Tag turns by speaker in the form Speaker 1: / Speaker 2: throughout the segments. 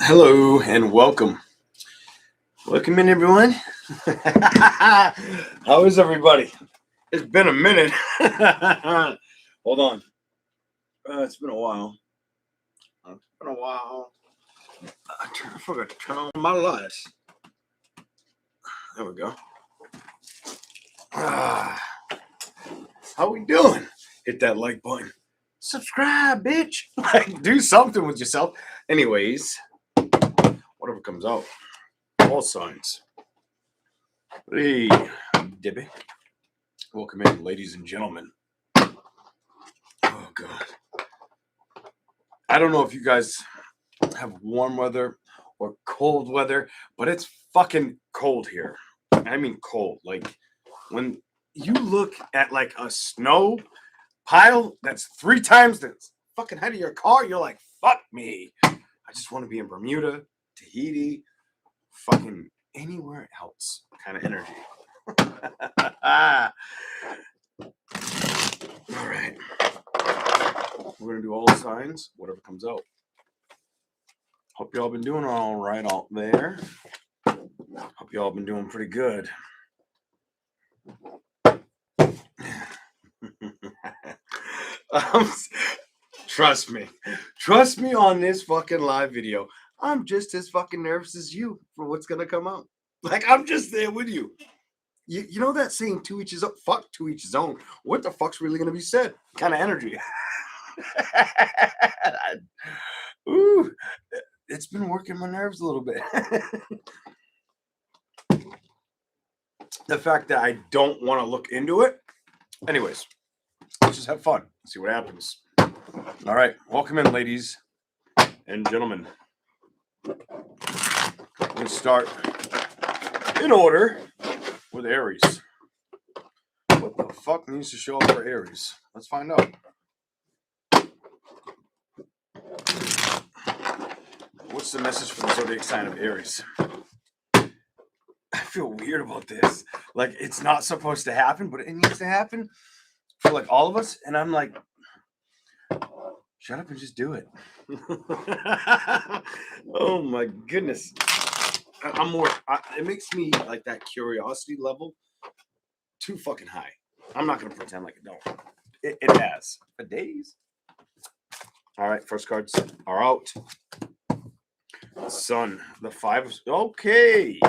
Speaker 1: Hello and welcome. Welcome in, everyone. How is everybody? It's been a minute. Hold on. It's been a while. I forgot to turn on my lights. There we go. How we doing? Hit that like button. Subscribe, bitch. Like, do something with yourself. Anyways, whatever comes out. All signs. Hey, Debbie. Welcome in, ladies and gentlemen. Oh, God. I don't know if you guys have warm weather or cold weather, but it's fucking cold here. I mean cold. Like, when you look at, like, a snow pile that's 3 times the fucking head of your car, you're like, fuck me. I just want to be in Bermuda, Tahiti, fucking anywhere else kind of energy. All right. We're going to do all the signs, whatever comes out. Hope y'all been doing all right out there. Hope y'all been doing pretty good. Trust me on this fucking live video. I'm just as fucking nervous as you for what's gonna come out. Like, I'm just there with you. You know that saying, to each his own? Fuck, to each his own. What the fuck's really gonna be said? Kind of energy. Ooh, it's been working my nerves a little bit. The fact that I don't want to look into it. Anyways, let's just have fun. See what happens. All right, welcome in, ladies and gentlemen. We're going to start in order with Aries. What the fuck needs to show up for Aries? Let's find out. What's the message for the zodiac sign of Aries? I feel weird about this. Like, it's not supposed to happen, but it needs to happen for, like, all of us. And I'm like, shut up and just do it. Oh my goodness. It makes me, like, that curiosity level too fucking high. I'm not going to pretend like it don't. It has. For days. All right, first cards are out. Sun, the 5 of... Okay.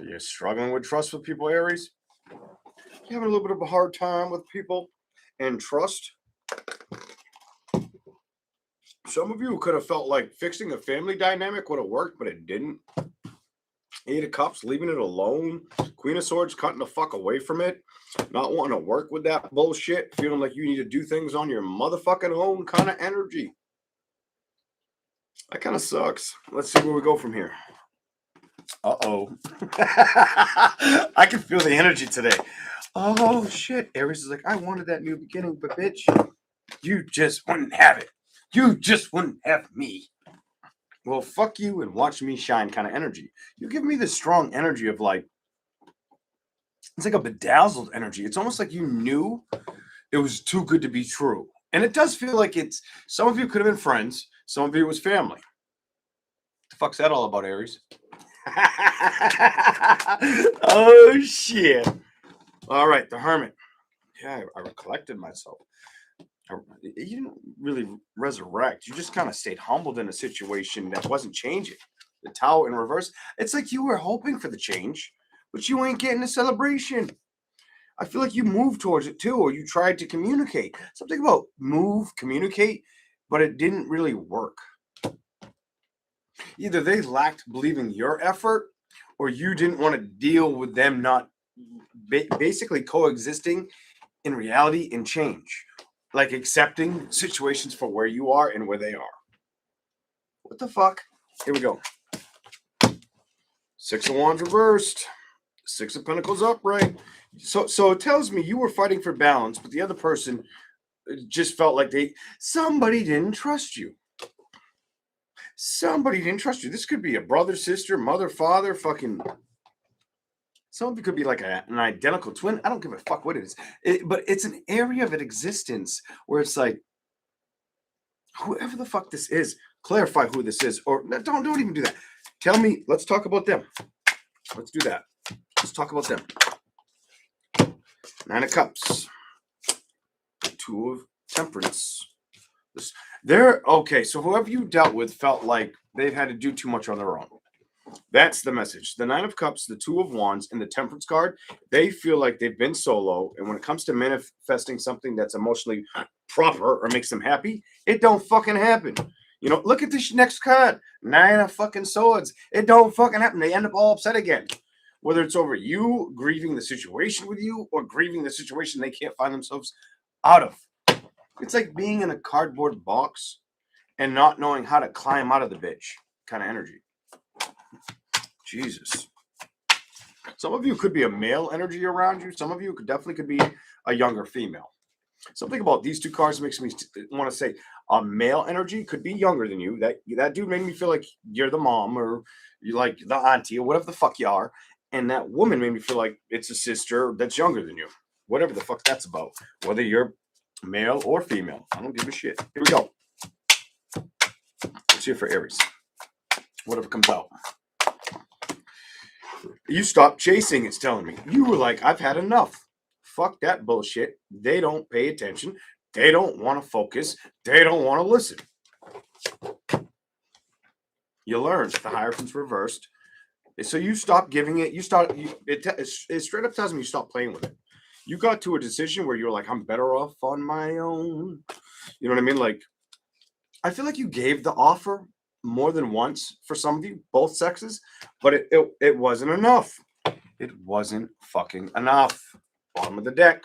Speaker 1: You're struggling with trust with people, Aries? You're having a little bit of a hard time with people and trust? Some of you could have felt like fixing a family dynamic would have worked, but it didn't. 8 of Cups, leaving it alone. Queen of Swords, cutting the fuck away from it. Not wanting to work with that bullshit. Feeling like you need to do things on your motherfucking own kind of energy. That kind of sucks. Let's see where we go from here. Uh-oh. I can feel the energy today. Oh, shit. Aries is like, I wanted that new beginning, but bitch, you just wouldn't have it. You just wouldn't have me. Well, fuck you and watch me shine kind of energy. You give me this strong energy of, like, it's like a bedazzled energy. It's almost like you knew it was too good to be true. And it does feel like it's, some of you could have been friends. Some of you was family. What the fuck's that all about, Aries? Oh, shit. All right, the Hermit. Yeah, I recollected myself. You didn't really resurrect. You just kind of stayed humbled in a situation that wasn't changing. The Tower in reverse. It's like you were hoping for the change, but you ain't getting a celebration. I feel like you moved towards it too, or you tried to communicate. Something about move, communicate, but it didn't really work. Either they lacked believing your effort, or you didn't want to deal with them not basically coexisting in reality and change. Like accepting situations for where you are and where they are. What the fuck? Here we go. 6 of Wands reversed. 6 of Pentacles upright. So it tells me you were fighting for balance, but the other person just felt like somebody didn't trust you. Somebody didn't trust you. This could be a brother, sister, mother, father, fucking... Some of it could be like an identical twin. I don't give a fuck what it is. But it's an area of an existence where it's like, whoever the fuck this is, Clarify who this is, or no, don't even do that. Tell me. Let's talk about them. Let's do that. Let's talk about them. Nine of Cups, Two of Temperance. They're okay. So whoever you dealt with felt like they've had to do too much on their own. That's the message. The Nine of Cups, the Two of Wands, and the Temperance card, they feel like they've been solo. And when it comes to manifesting something that's emotionally proper or makes them happy, it don't fucking happen. You know, look at this next card. Nine of fucking Swords. It don't fucking happen. They end up all upset again. Whether it's over you grieving the situation with you or grieving the situation they can't find themselves out of. It's like being in a cardboard box and not knowing how to climb out of the bitch kind of energy. Jesus. Some of you could be a male energy around you. Some of you definitely could be a younger female. Something about these two cards makes me want to say a male energy could be younger than you. That dude made me feel like you're the mom or you like the auntie or whatever the fuck you are. And that woman made me feel like it's a sister that's younger than you. Whatever the fuck that's about. Whether you're male or female. I don't give a shit. Here we go. Let's see it for Aries. Whatever comes out. You stopped chasing, it's telling me. You were like, I've had enough. Fuck that bullshit. They don't pay attention. They don't want to focus. They don't want to listen. You learned the Hierophant's reversed. So you stopped giving it. It straight up tells me you stopped playing with it. You got to a decision where you're like, I'm better off on my own. You know what I mean? Like, I feel like you gave the offer more than once for some of you, both sexes, but it wasn't enough. It wasn't fucking enough. Bottom of the deck,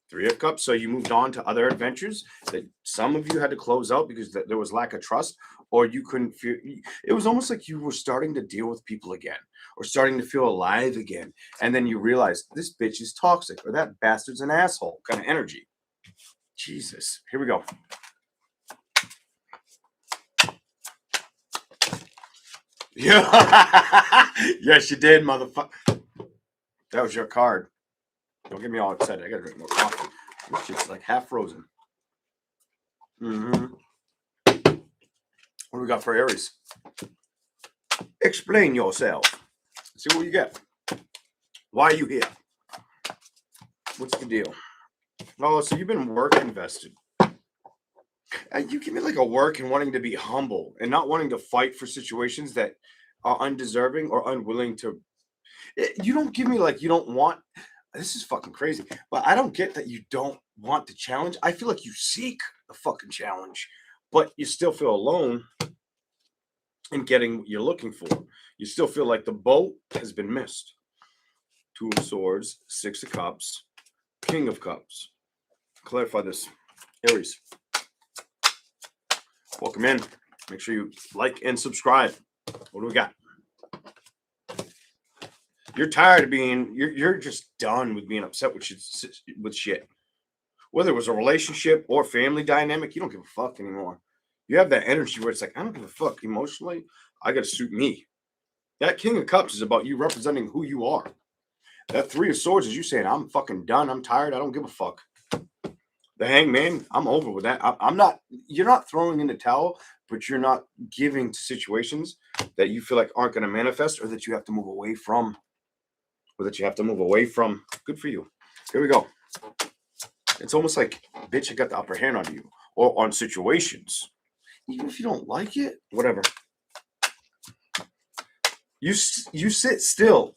Speaker 1: Three of Cups. So you moved on to other adventures that some of you had to close out because there was lack of trust, or you couldn't feel. It was almost like you were starting to deal with people again, or starting to feel alive again, and then you realized this bitch is toxic, or that bastard's an asshole kind of energy. Jesus, here we go. Yeah. Yes, you did, motherfucker. That was your card. Don't get me all excited. I gotta drink more coffee. This shit's like half frozen. What do we got for Aries? Explain yourself. Let's see what you get. Why are you here? What's the deal? Oh, so you've been work invested. You give me like a work and wanting to be humble and not wanting to fight for situations that are undeserving or unwilling to. You don't give me like you don't want. This is fucking crazy. But I don't get that you don't want the challenge. I feel like you seek the fucking challenge, but you still feel alone in getting what you're looking for. You still feel like the boat has been missed. Two of Swords, Six of Cups, King of Cups. Clarify this. Aries. Welcome in. Make sure you like and subscribe. What do we got? You're tired of being, you're just done with being upset with shit. Whether it was a relationship or family dynamic, you don't give a fuck anymore. You have that energy where it's like, I don't give a fuck. Emotionally, I got to suit me. That King of Cups is about you representing who you are. That Three of Swords is you saying, I'm fucking done. I'm tired. I don't give a fuck. The Hangman, I'm over with that. I'm not, you're not throwing in the towel, but you're not giving to situations that you feel like aren't going to manifest or that you have to move away from. Good for you. Here we go. It's almost like, bitch, I got the upper hand on you or on situations. Even if you don't like it, whatever. You sit still.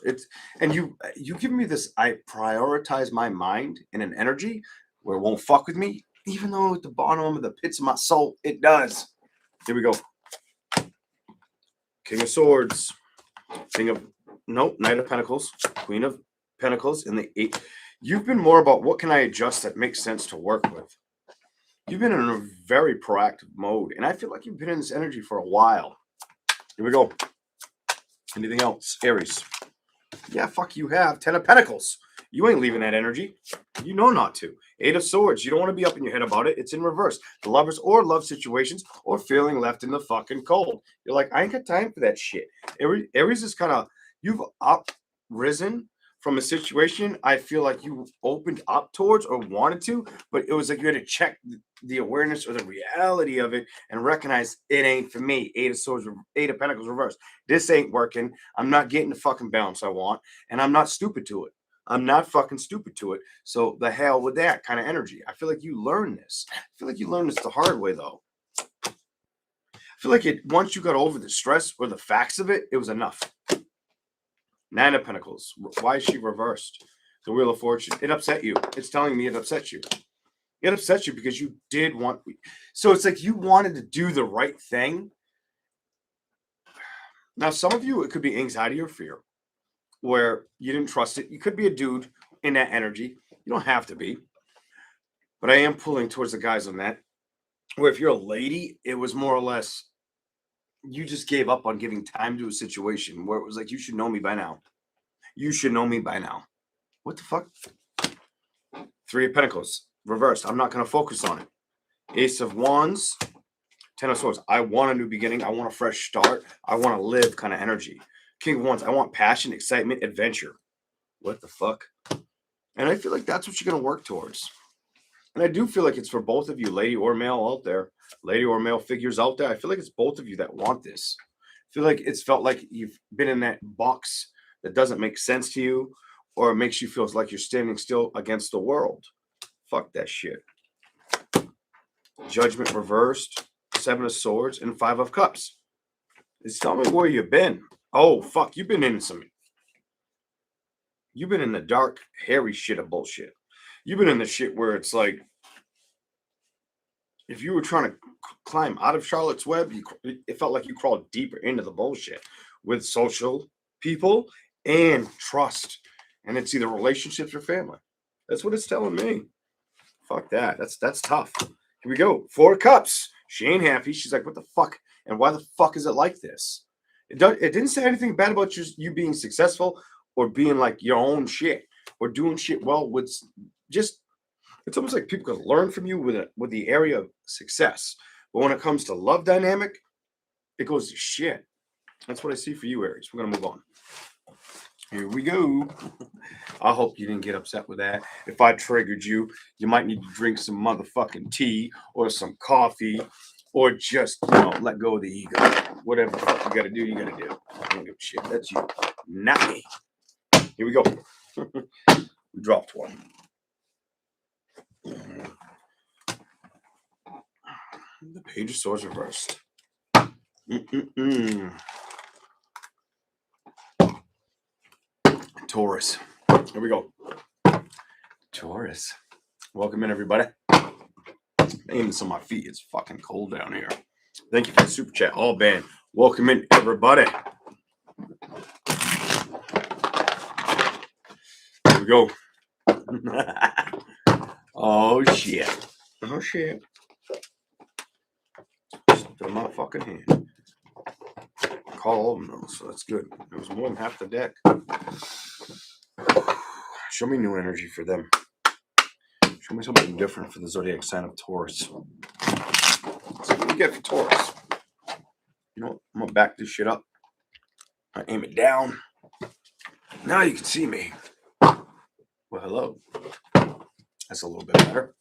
Speaker 1: You give me this, I prioritize my mind in an energy where it won't fuck with me, even though at the bottom of the pits of my soul, it does. Here we go. King of Swords. Knight of Pentacles. Queen of Pentacles and the Eight. You've been more about what can I adjust that makes sense to work with. You've been in a very proactive mode, and I feel like you've been in this energy for a while. Here we go. Anything else? Aries. Yeah, fuck you have. 10 of Pentacles. You ain't leaving that energy. You know not to. 8 of Swords. You don't want to be up in your head about it. It's in reverse. The lovers or love situations or feeling left in the fucking cold. You're like, I ain't got time for that shit. Aries is kind of, you've uprisen from a situation I feel like you opened up towards or wanted to, but it was like you had to check the awareness or the reality of it and recognize it ain't for me. Eight of Swords, Eight of Pentacles reversed. This ain't working. I'm not getting the fucking balance I want, and I'm not stupid to it. I'm not fucking stupid to it. So the hell with that kind of energy. I feel like you learned this. I feel like you learned this the hard way, though. I feel like it once you got over the stress or the facts of it, it was enough. Nine of Pentacles. Why is she reversed? The Wheel of Fortune. It upset you. It's telling me it upset you. It upset you because you did want. So it's like you wanted to do the right thing. Now, some of you, it could be anxiety or fear, where you didn't trust it. You could be a dude in that energy. You don't have to be. But I am pulling towards the guys on that. Where if you're a lady, it was more or less you just gave up on giving time to a situation where it was like, you should know me by now. You should know me by now. What the fuck? Three of Pentacles, reversed. I'm not going to focus on it. Ace of Wands, Ten of Swords. I want a new beginning. I want a fresh start. I want to live kind of energy. King of Wands, I want passion, excitement, adventure. What the fuck? And I feel like that's what you're going to work towards. And I do feel like it's for both of you, lady or male out there, lady or male figures out there. I feel like it's both of you that want this. I feel like it's felt like you've been in that box that doesn't make sense to you, or it makes you feel like you're standing still against the world. Fuck that shit. Judgment reversed, Seven of Swords, and Five of Cups. It's telling me where you've been. Oh, fuck. You've been in the dark, hairy shit of bullshit. You've been in the shit where it's like, if you were trying to climb out of Charlotte's Web, it felt like you crawled deeper into the bullshit with social people and trust. And it's either relationships or family. That's what it's telling me. Fuck that. That's tough. Here we go. Four of Cups. She ain't happy. She's like, what the fuck? And why the fuck is it like this? It didn't say anything bad about you being successful or being like your own shit or doing shit well with just, it's almost like people can learn from you with the area of success. But when it comes to love dynamic, it goes to shit. That's what I see for you, Aries. We're going to move on. Here we go. I hope you didn't get upset with that. If I triggered you, you might need to drink some motherfucking tea or some coffee or just, let go of the ego. Whatever the fuck you got to do, you got to do. I don't give a shit. That's you, not me. Here we go. We dropped one. The Page of Swords reversed. Taurus. Here we go. Taurus. Welcome in, everybody. Aiming on my feet. It's fucking cold down here. Thank you for the super chat. All band. Welcome in, everybody. Here we go. Oh, shit. Oh, shit. Put my fucking hand. Call all of them, though, so that's good. It was more than half the deck. Show me new energy for them. Show me something different for the zodiac sign of Taurus. So what do you get for Taurus? You know what? I'm going to back this shit up. I aim it down. Now you can see me. Well, hello. That's a little bit better.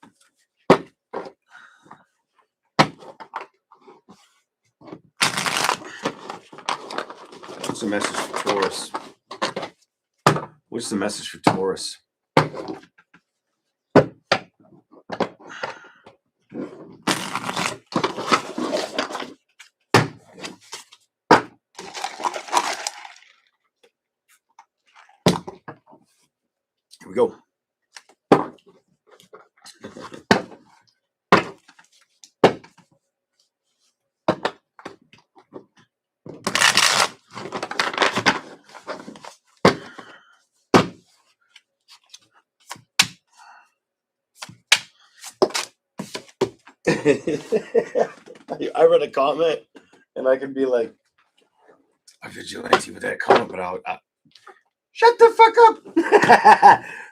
Speaker 1: What's the message for Taurus? What's the message for Taurus? Here we go. I read a comment and I could be like, a vigilante with that comment, but I'll shut the fuck up.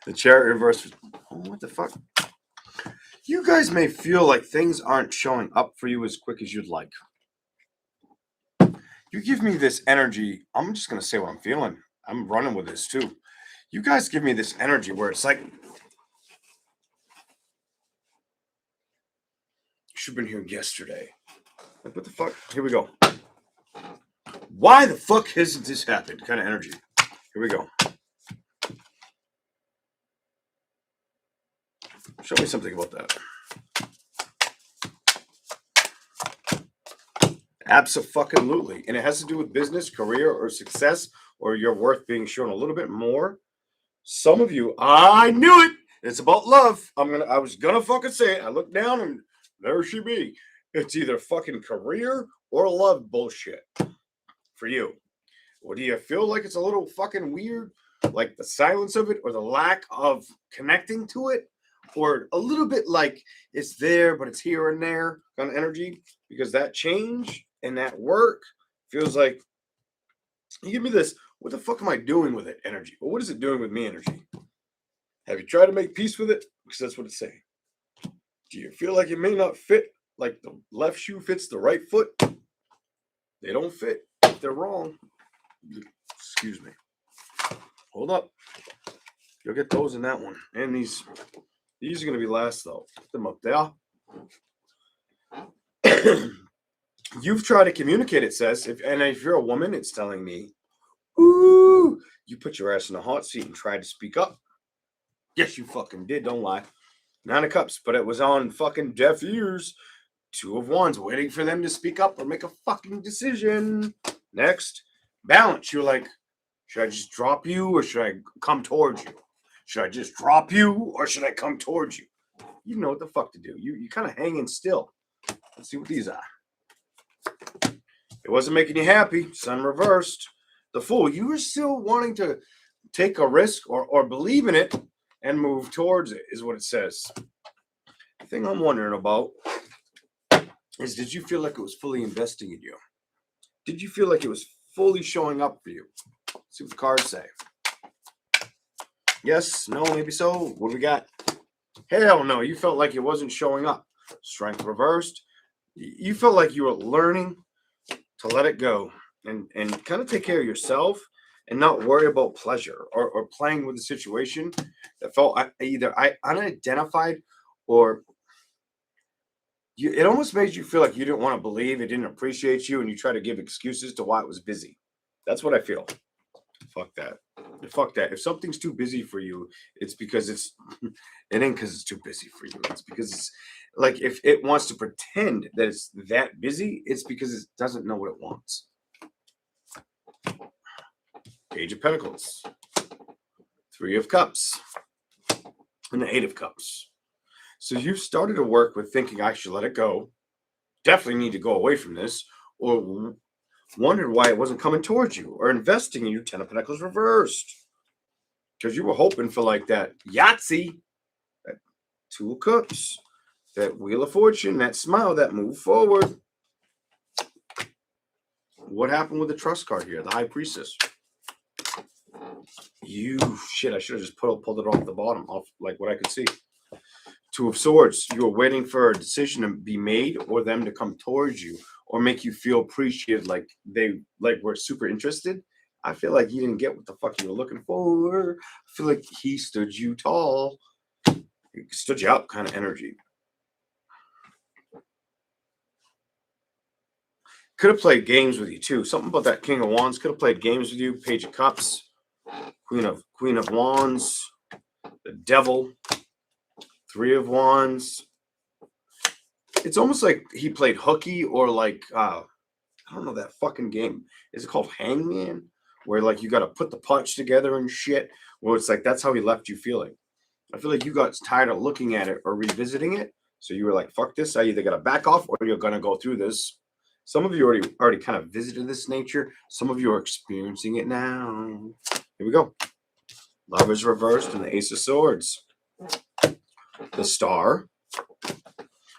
Speaker 1: The Chariot reverse. Oh, what the fuck? You guys may feel like things aren't showing up for you as quick as you'd like. You give me this energy. I'm just going to say what I'm feeling. I'm running with this too. You guys give me this energy where it's like, you should have been here yesterday. Like, what the fuck? Here we go. Why the fuck hasn't this happened? Kind of energy. Here we go. Show me something about that. Absolutely. And it has to do with business, career, or success, or your worth being shown a little bit more. Some of you, I knew it. It's about love. I was gonna fucking say it. I looked down and there she be. It's either fucking career or love bullshit for you. Or do you feel like it's a little fucking weird? Like the silence of it or the lack of connecting to it? Or a little bit like it's there, but it's here and there kind of energy? Because that change and that work feels like, you give me this, what the fuck am I doing with it energy? Well, what is it doing with me energy? Have you tried to make peace with it? Because that's what it's saying. Do you feel like it may not fit? Like the left shoe fits the right foot? They don't fit. They're wrong. Excuse me. Hold up. You'll get those in that one. And these are going to be last, though. Put them up there. You've tried to communicate, it says. If you're a woman, it's telling me, ooh, you put your ass in a hot seat and tried to speak up. Yes, you fucking did. Don't lie. 9 of Cups, but it was on fucking deaf ears. 2 of Wands, waiting for them to speak up or make a fucking decision. Next, Balance. You're like, should I just drop you or should I come towards you? Should I just drop you or should I come towards you? You know what the fuck to do. You kind of hanging still. Let's see what these are. It wasn't making you happy. Sun reversed. The Fool. You were still wanting to take a risk or believe in it and move towards it, is what it says. The thing I'm wondering about is, did you feel like it was fully investing in you? Did you feel like it was fully showing up for you? Let's see what the cards say. Yes, no, maybe so. What do we got? Hell no, you felt like it wasn't showing up. Strength reversed. You felt like you were learning to let it go and kind of take care of yourself and not worry about pleasure or playing with the situation that felt either unidentified or it almost made you feel like you didn't want to believe, it didn't appreciate you, and you try to give excuses to why it was busy. That's what I feel. Fuck that. Fuck that. If something's too busy for you, it's because it ain't because it's too busy for you. It's because it's like, if it wants to pretend that it's that busy, it's because it doesn't know what it wants. Page of Pentacles, 3 of Cups, and the 8 of Cups. So you've started to work with thinking, I should let it go. Definitely need to go away from this. Or wondered why it wasn't coming towards you. Or investing in you, 10 of Pentacles reversed. Because you were hoping for like that Yahtzee, that 2 of Cups, that Wheel of Fortune, that smile, that move forward. What happened with the Trust card here? The High Priestess. Shit, I should have just pulled it off the bottom, off like what I could see. 2 of Swords. You were waiting for a decision to be made or them to come towards you or make you feel appreciated, like they were super interested. I feel like you didn't get what the fuck you were looking for. I feel like he stood you tall. He stood you up kind of energy. Could have played games with you too. Something about that King of Wands. Could have played games with you. Page of Cups. Queen of Wands. The Devil. 3 of Wands. It's almost like he played hooky or like, I don't know, that fucking game. Is it called Hangman? Where like you got to put the punch together and shit. Well, it's like that's how he left you feeling. I feel like you got tired of looking at it or revisiting it. So you were like, fuck this. I either got to back off or you're going to go through this. Some of you already kind of visited this nature. Some of you are experiencing it now. Here we go. Love is reversed and the Ace of Swords. The Star,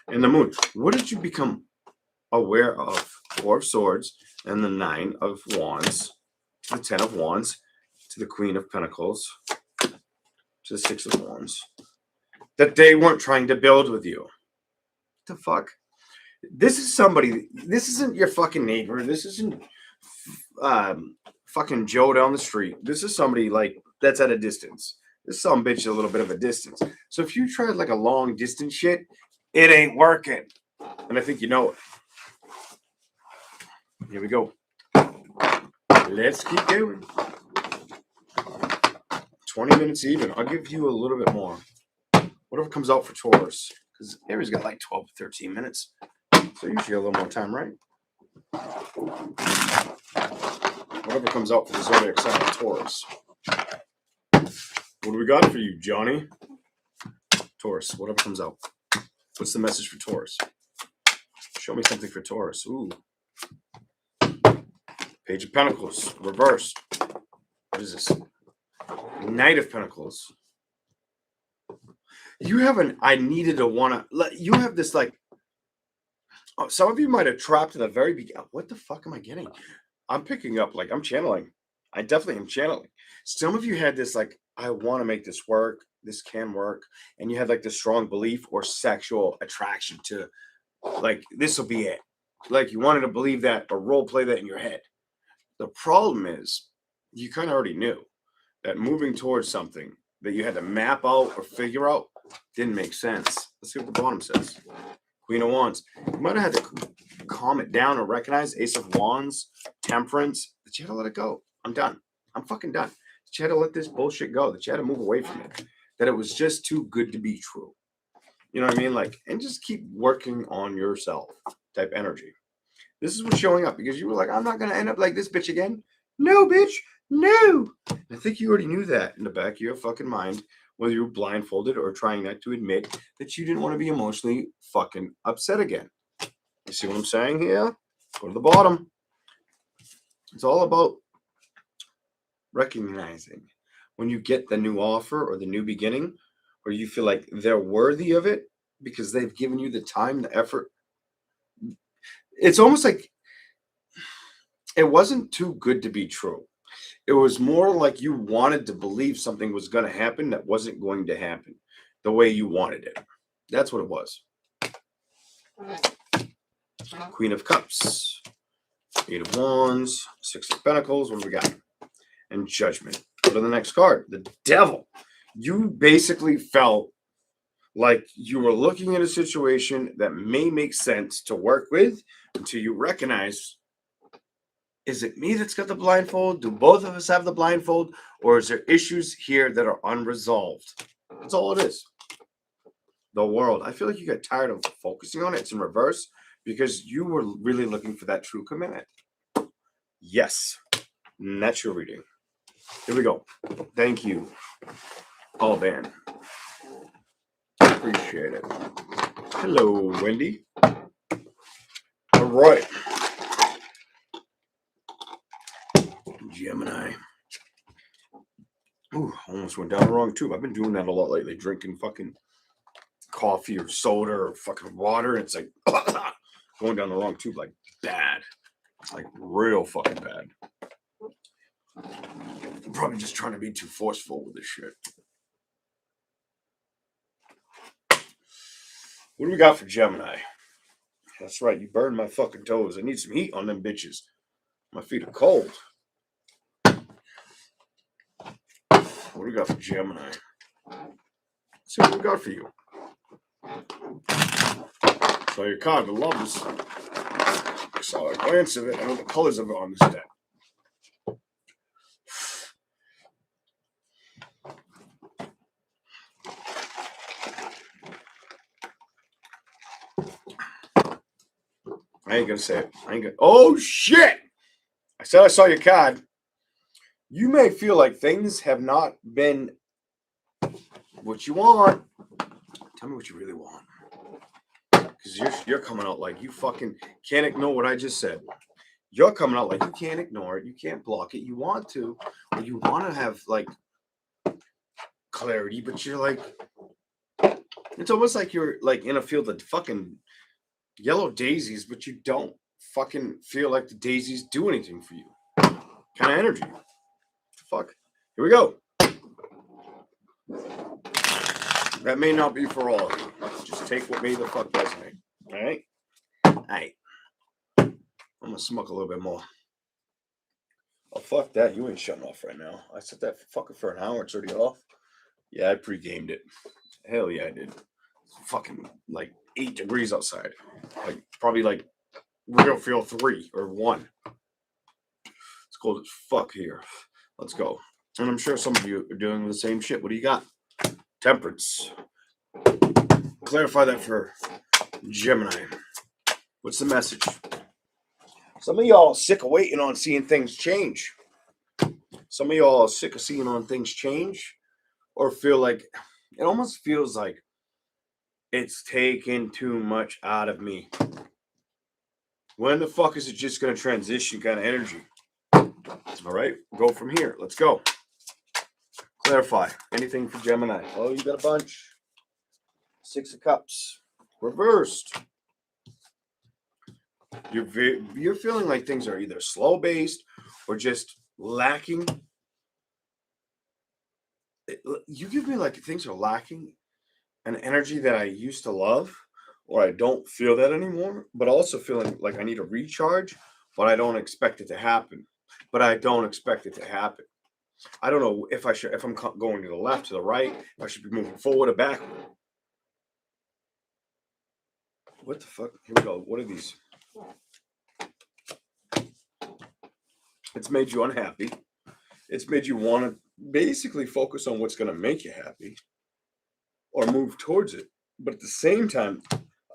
Speaker 1: and the Moon. What did you become aware of? 4 of Swords and the 9 of Wands, to the 10 of Wands, to the Queen of Pentacles, to the 6 of Wands. That they weren't trying to build with you. What the fuck? This is somebody. This isn't your fucking neighbor. This isn't fucking Joe down the street. This is somebody like that's at a distance. This bitch is a little bit of a distance. So if you try like a long distance shit, it ain't working. And I think you know it. Here we go. Let's keep going. 20 minutes even. I'll give you a little bit more. Whatever comes out for Taurus. Because Aries got like 12 to 13 minutes. So usually a little more time, right? Whatever comes out for the zodiac sign of Taurus. What do we got for you, Johnny? Taurus, whatever comes out. What's the message for Taurus? Show me something for Taurus. Ooh. Page of Pentacles, reversed. What is this? Knight of Pentacles. You have an I needed to wanna. You have this like. Oh, some of you might have trapped in the very beginning. What the fuck am I getting? I'm picking up like I'm channeling. I definitely am channeling. Some of you had this like I want to make this work. This can work, and you had like the strong belief or sexual attraction to like this will be it. Like you wanted to believe that or role play that in your head. The problem is you kind of already knew that moving towards something that you had to map out or figure out didn't make sense. Let's see what the bottom says. Queen of Wands. You might have had to calm it down or recognize Ace of Wands, Temperance, that you had to let it go. I'm done. I'm fucking done. That you had to let this bullshit go. That you had to move away from it. That it was just too good to be true. You know what I mean? Like, and just keep working on yourself type energy. This is what's showing up because you were like, I'm not going to end up like this bitch again. No, bitch. No. I think you already knew that in the back of your fucking mind, whether you were blindfolded or trying not to admit that you didn't want to be emotionally fucking upset again. You see what I'm saying here? Go to the bottom. It's all about recognizing when you get the new offer or the new beginning, or you feel like they're worthy of it because they've given you the time, the effort. It's almost like it wasn't too good to be true. It was more like you wanted to believe something was going to happen that wasn't going to happen the way you wanted it. That's what it was. Queen of Cups, Eight of Wands, Six of Pentacles. What do we got? And Judgment. Go to the next card. The Devil. You basically felt like you were looking at a situation that may make sense to work with until you recognize, is it me that's got the blindfold? Do both of us have the blindfold? Or is there issues here that are unresolved? That's all it is. The world. I feel like you got tired of focusing on it. It's in reverse because you were really looking for that true commitment. Yes. And that's your reading. Here we go. Thank you. All band. Appreciate it. Hello, Wendy. All right. Gemini. Ooh, almost went down the wrong tube. I've been doing that a lot lately, drinking fucking coffee or soda or fucking water. And it's like going down the wrong tube, like bad. Like real fucking bad. I'm probably just trying to be too forceful with this shit. What do we got for Gemini? That's right, you burned my fucking toes. I need some heat on them bitches. My feet are cold. What do we got for Gemini? Let's see what we got for you. So your card, the Lovers. I saw a glance of it. I know the colors of it on this deck. I ain't gonna say it. I ain't gonna. Oh shit! I said I saw your card. You may feel like things have not been what you want. Tell me what you really want. Because you're coming out like you fucking can't ignore what I just said. You're coming out like you can't ignore it. You can't block it. You want to. Or you want to have like clarity, but you're like, it's almost like you're like in a field of fucking yellow daisies, but you don't fucking feel like the daisies do anything for you. Kind of energy. Fuck. Here we go. That may not be for all of you. Just take what may the fuck resonate. All right? All right. I'm going to smoke a little bit more. I'll fuck that. You ain't shutting off right now. I set that fucking for an hour. It's already off. Yeah, I pre-gamed it. Hell yeah, I did. Fucking like 8 degrees outside. Like probably like real feel 3 or 1. It's cold as fuck here. Let's go. And I'm sure some of you are doing the same shit. What do you got? Temperance. Clarify that for Gemini. What's the message? Some of y'all are sick of waiting on seeing things change. Some of y'all are sick of seeing on things change, or feel like it almost feels like it's taking too much out of me. When the fuck is it just going to transition kind of energy? All right, go from here. Let's go. Clarify. Anything for Gemini? Oh, you got a bunch. 6 of Cups. Reversed. You're feeling like things are either slow-based or just lacking. You give me like things are lacking an energy that I used to love, or I don't feel that anymore, but also feeling like I need a recharge, but I don't expect it to happen. I don't know if I'm going to the left, to the right, if I should be moving forward or backward. What the fuck? Here we go. What are these? It's made you unhappy. It's made you want to basically focus on what's going to make you happy or move towards it. But at the same time,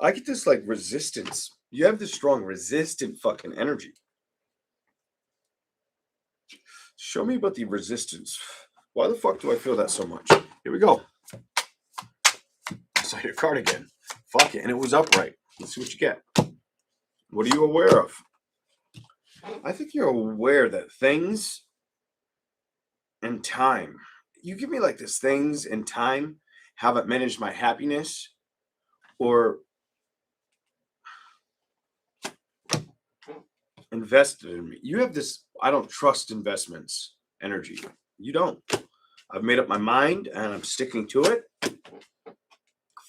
Speaker 1: I get this like resistance. You have this strong resistant fucking energy. Show me about the resistance. Why the fuck do I feel that so much? Here we go. I saw your card again. Fuck it. And it was upright. Let's see what you get. What are you aware of? I think you're aware that things and time. You give me like this, things and time haven't managed my happiness or invested in me. You have this, I don't trust investments energy. You don't. I've made up my mind and I'm sticking to it.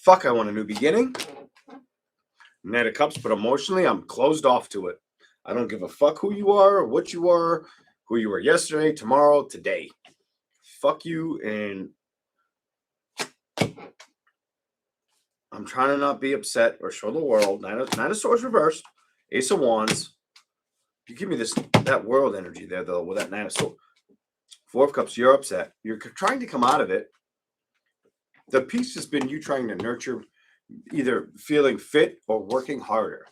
Speaker 1: Fuck, I want a new beginning. Knight of Cups, but emotionally, I'm closed off to it. I don't give a fuck who you are, what you are, who you were yesterday, tomorrow, today. Fuck you, and I'm trying to not be upset or show the world. Nine of Swords reversed, Ace of Wands. You give me that world energy there, though, with that Nine of Swords. 4 of Cups, you're upset. You're trying to come out of it. The piece has been you trying to nurture either feeling fit or working harder.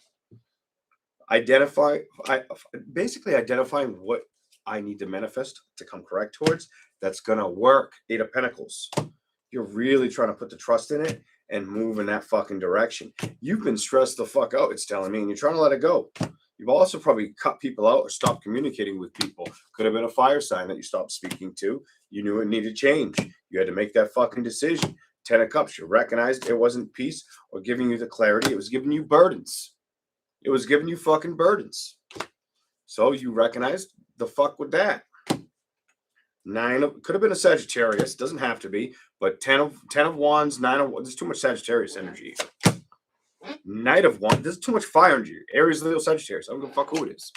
Speaker 1: Basically identifying what I need to manifest to come correct towards that's going to work. 8 of Pentacles. You're really trying to put the trust in it and move in that fucking direction. You've been stressed the fuck out, it's telling me, and you're trying to let it go. You've also probably cut people out or stopped communicating with people. Could have been a fire sign that you stopped speaking to. You knew it needed change. You had to make that fucking decision. 10 of Cups, you recognized it wasn't peace or giving you the clarity. It was giving you burdens. It was giving you fucking burdens. So you recognized the fuck with that. 9 of, could have been a Sagittarius. Doesn't have to be. But 10 of Wands, 9 of, there's too much Sagittarius energy. Knight of Wands, there's too much fire energy. Aries, Leo, Sagittarius. I don't give a fuck who it is.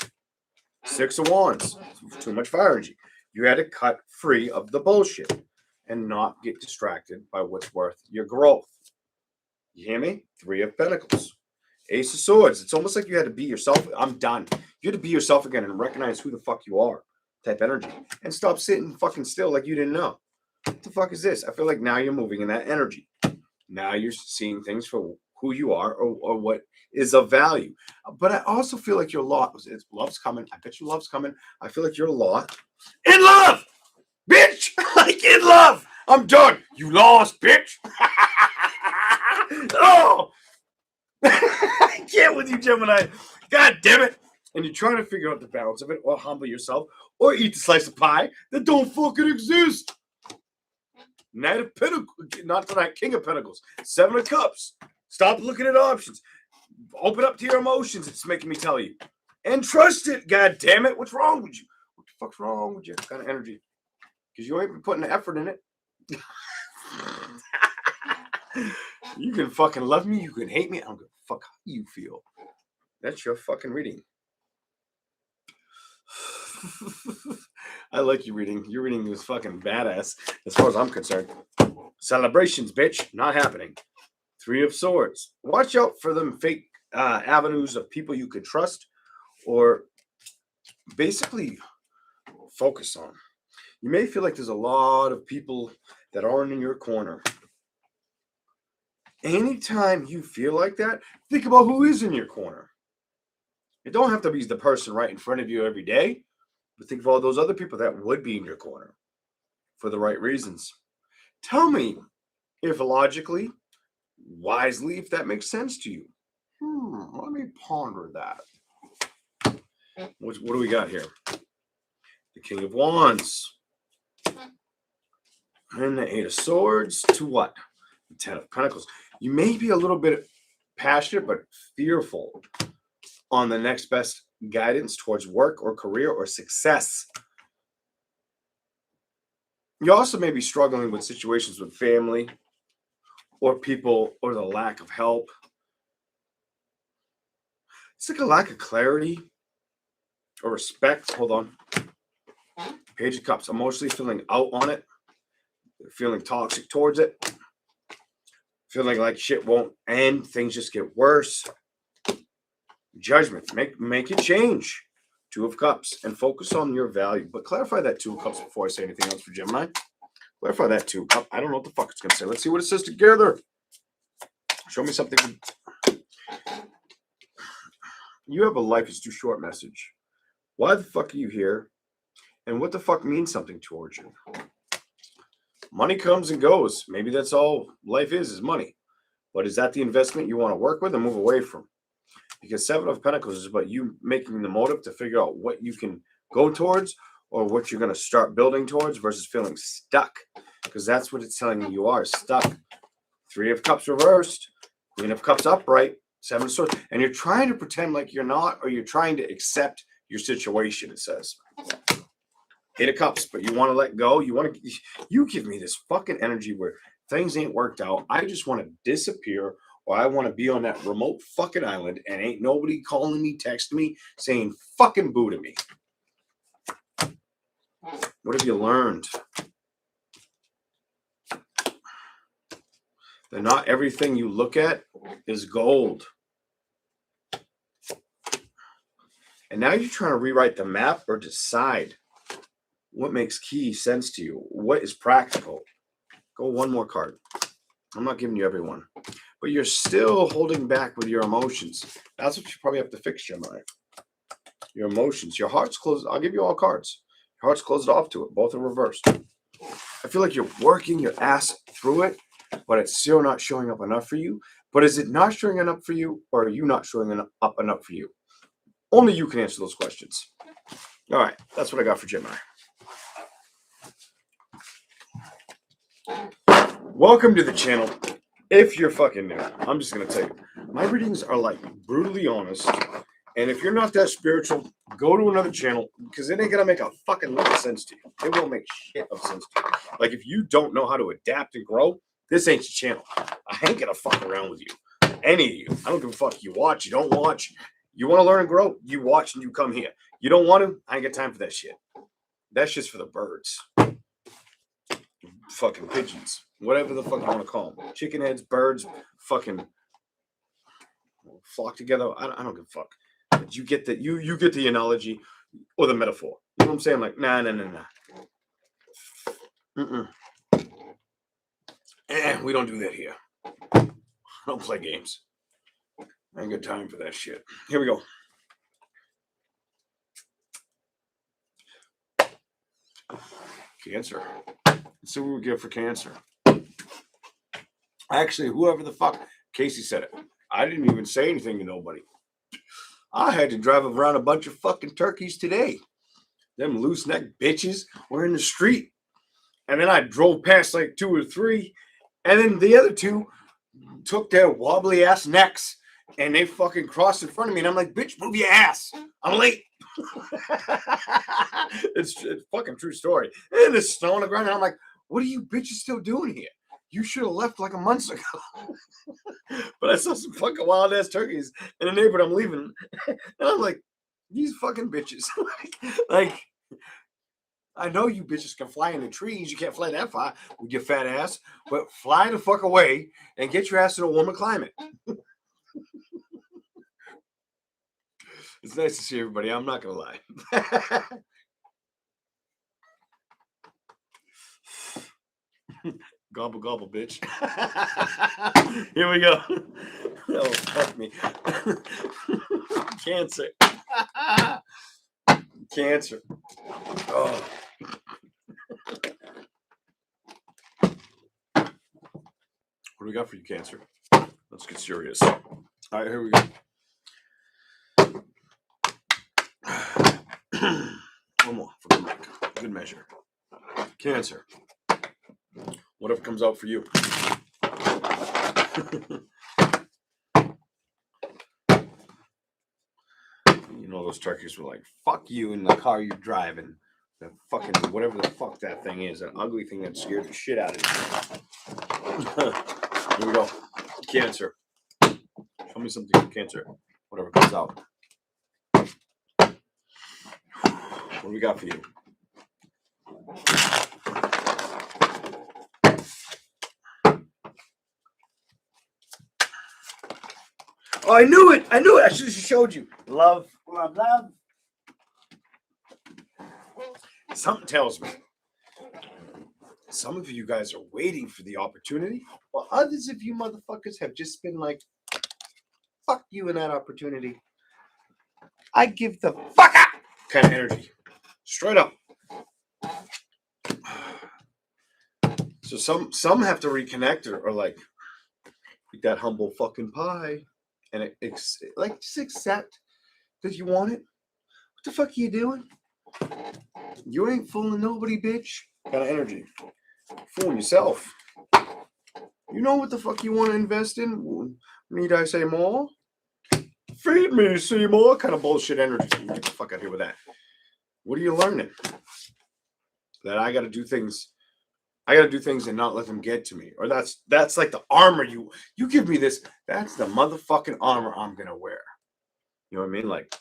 Speaker 1: 6 of Wands, too much fire energy. You had to cut free of the bullshit and not get distracted by what's worth your growth. You hear me? 3 of Pentacles. Ace of Swords. It's almost like you had to be yourself. I'm done. You had to be yourself again and recognize who the fuck you are. Type energy. And stop sitting fucking still like you didn't know. What the fuck is this? I feel like now you're moving in that energy. Now you're seeing things for who you are or what is of value. But I also feel like you're lost. Love's coming. I bet you love's coming. I feel like you're lost. In love! Bitch! Like in love! I'm done. You lost, bitch! Oh! I can't with you, Gemini. God damn it. And you're trying to figure out the balance of it, or humble yourself, or eat the slice of pie that don't fucking exist. Knight of Pentacles, not tonight, King of Pentacles. 7 of Cups. Stop looking at options. Open up to your emotions, it's making me tell you. And trust it, god damn it. What's wrong with you? What the fuck's wrong with you? Kind of energy. Because you ain't been putting the effort in it. You can fucking love me, you can hate me. I don't give a fuck how you feel. That's your fucking reading. I like you reading. Your reading was fucking badass as far as I'm concerned. Celebrations, bitch. Not happening. Three of Swords. Watch out for them fake avenues of people you could trust or basically focus on. You may feel like there's a lot of people that aren't in your corner. Anytime you feel like that, think about who is in your corner. It don't have to be the person right in front of you every day, but think of all those other people that would be in your corner for the right reasons. Tell me if logically, wisely, if that makes sense to you. Let me ponder that. What do we got here? The King of Wands. And the Eight of Swords to what? The Ten of Pentacles. You may be a little bit passionate, but fearful on the next best guidance towards work or career or success. You also may be struggling with situations with family or people or the lack of help. It's like a lack of clarity or respect. Hold on. Page of Cups. Emotionally feeling out on it. Feeling toxic towards it. Feeling like shit won't end. Things just get worse. Judgment. Make it change. Two of Cups. And focus on your value. But clarify that Two of Cups before I say anything else for Gemini. Clarify that Two of Cups. I don't know what the fuck it's going to say. Let's see what it says together. Show me something. You have a life is too short message. Why the fuck are you here? And what the fuck means something towards you? Money comes and goes. Maybe that's all life is money. But is that the investment you want to work with and move away from? Because Seven of Pentacles is about you making the motive to figure out what you can go towards or what you're going to start building towards versus feeling stuck. Because that's what it's telling you are stuck. Three of Cups reversed. Queen of Cups upright. Seven of Swords. And you're trying to pretend like you're not, or you're trying to accept your situation, it says. Eight of Cups, but you want to let go. You give me this fucking energy where things ain't worked out. I just want to disappear, or I want to be on that remote fucking island and ain't nobody calling me, texting me, saying fucking boo to me. What have you learned? That not everything you look at is gold. And now you're trying to rewrite the map or decide what makes key sense to you. What is practical? Go one more card. I'm not giving you every one. But you're still holding back with your emotions. That's what you probably have to fix, Gemini. Your emotions. Your heart's closed. I'll give you all cards. Your heart's closed off to it. Both are reversed. I feel like you're working your ass through it, but it's still not showing up enough for you. But is it not showing enough for you, or are you not showing up enough for you? Only you can answer those questions. All right. That's what I got for Gemini. Welcome to the channel. If you're fucking new, I'm just going to tell you, my readings are like brutally honest. And if you're not that spiritual, go to another channel because it ain't going to make a fucking lick of sense to you. It won't make shit of sense to you. Like if you don't know how to adapt and grow, this ain't your channel. I ain't going to fuck around with you. Any of you. I don't give a fuck. You watch, you don't watch. You want to learn and grow, you watch and you come here. You don't want to, I ain't got time for that shit. That's just for the birds. Fucking pigeons. Whatever the fuck you want to call them. Chicken heads, birds, fucking flock together. I don't give a fuck. But you get the you get the analogy or the metaphor. You know what I'm saying? Like, nah. We don't do that here. I don't play games. I ain't got time for that shit. Here we go. Cancer. Let's see what we get for Cancer. Actually, whoever the fuck, Casey said it. I didn't even say anything to nobody. I had to drive around a bunch of fucking turkeys today. Them loose neck bitches were in the street. And then I drove past like 2 or 3. And then the other 2 took their wobbly ass necks and they fucking crossed in front of me. And I'm like, bitch, move your ass. I'm late. It's a fucking true story. And there's snow on the ground. And I'm like, what are you bitches still doing here? You should have left like a month ago. But I saw some fucking wild ass turkeys in the neighborhood I'm leaving. And I'm like, these fucking bitches. like I know you bitches can fly in the trees. You can't fly that far with your fat ass, but fly the fuck away and get your ass in a warmer climate. It's nice to see everybody. I'm not gonna lie. Gobble gobble, bitch. Here we go. Oh, fuck me. Cancer. Cancer. Oh. What do we got for you, Cancer? Let's get serious. All right, here we go. One more for good measure. Cancer. Whatever comes out for you. You know those turkeys were like, fuck you in the car you're driving. The fucking, whatever the fuck that thing is, an ugly thing that scared the shit out of you. Here we go. Cancer. Show me something for Cancer. Whatever comes out. What do we got for you? Oh, I knew it. I should have showed you. Love, love, love. Something tells me some of you guys are waiting for the opportunity, while others of you motherfuckers have just been like, fuck you in that opportunity. I give the fuck up kind of energy. Straight up. So some have to reconnect or like eat that humble fucking pie and like just accept that you want it. What the fuck are you doing? You ain't fooling nobody, bitch. Kind of energy. Fooling yourself. You know what the fuck you want to invest in? Need I say more? Feed me, Seymour. Kind of bullshit energy. Get the fuck out of here with that. What are you learning? That I got to do things. I got to do things and not let them get to me. Or that's like the armor you give me this. That's the motherfucking armor I'm gonna wear. You know what I mean? Like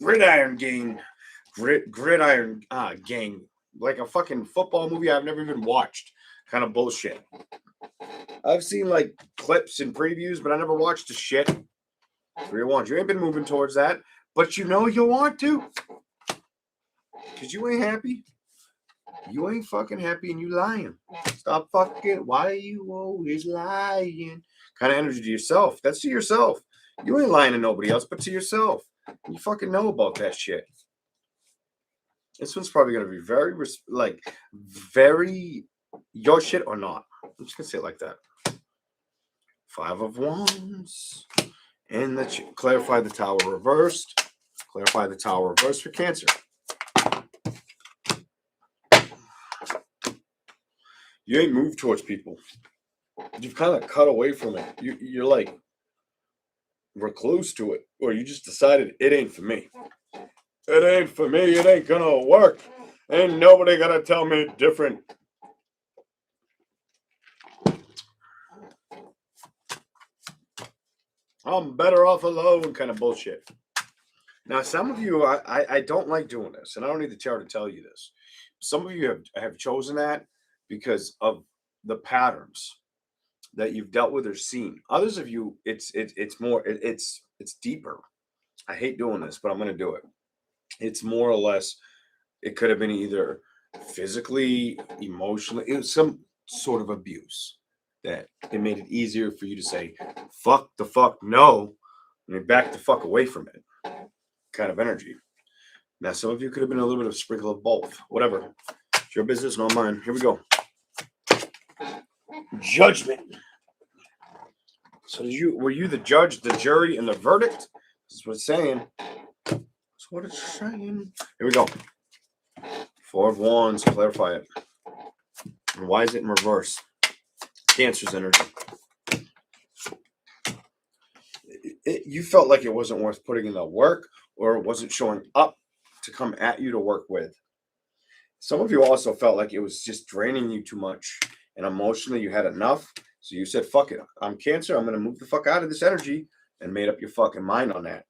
Speaker 1: gridiron gang, gridiron gang, like a fucking football movie I've never even watched. Kind of bullshit. I've seen like clips and previews, but I never watched the shit. So you ain't been moving towards that, but you know you want to, cause you ain't happy. You ain't fucking happy and you lying. Stop fucking. Why are you always lying? Kind of energy to yourself. That's to yourself. You ain't lying to nobody else, but to yourself. You fucking know about that shit. This one's probably going to be very your shit or not. I'm just going to say it like that. 5 of Wands. And clarify the Tower reversed. Clarify the Tower reversed for Cancer. You ain't moved towards people. You've kind of cut away from it. You're like recluse to it, or you just decided it ain't for me. It ain't for me. It ain't gonna work. Ain't nobody gonna tell me different. I'm better off alone, kind of bullshit. Now, some of you, I don't like doing this, and I don't need the tarot to tell you this. Some of you have chosen that because of the patterns that you've dealt with or seen. Others of you, it's deeper. I hate doing this, but I'm going to do it. It's more or less, it could have been either physically, emotionally, it was some sort of abuse that it made it easier for you to say, fuck the fuck no, and back the fuck away from it kind of energy. Now, some of you could have been a little bit of a sprinkle of both. Whatever. It's your business, not mine. Here we go. Judgment. So were you the judge, the jury, and the verdict? This is what it's saying. That's what it's saying. Here we go. 4 of Wands. Clarify it. And why is it in reverse? Cancer's energy. You felt like it wasn't worth putting in the work, or it wasn't showing up to come at you to work with. Some of you also felt like it was just draining you too much, and emotionally you had enough. So you said, fuck it. I'm Cancer. I'm going to move the fuck out of this energy, and made up your fucking mind on that,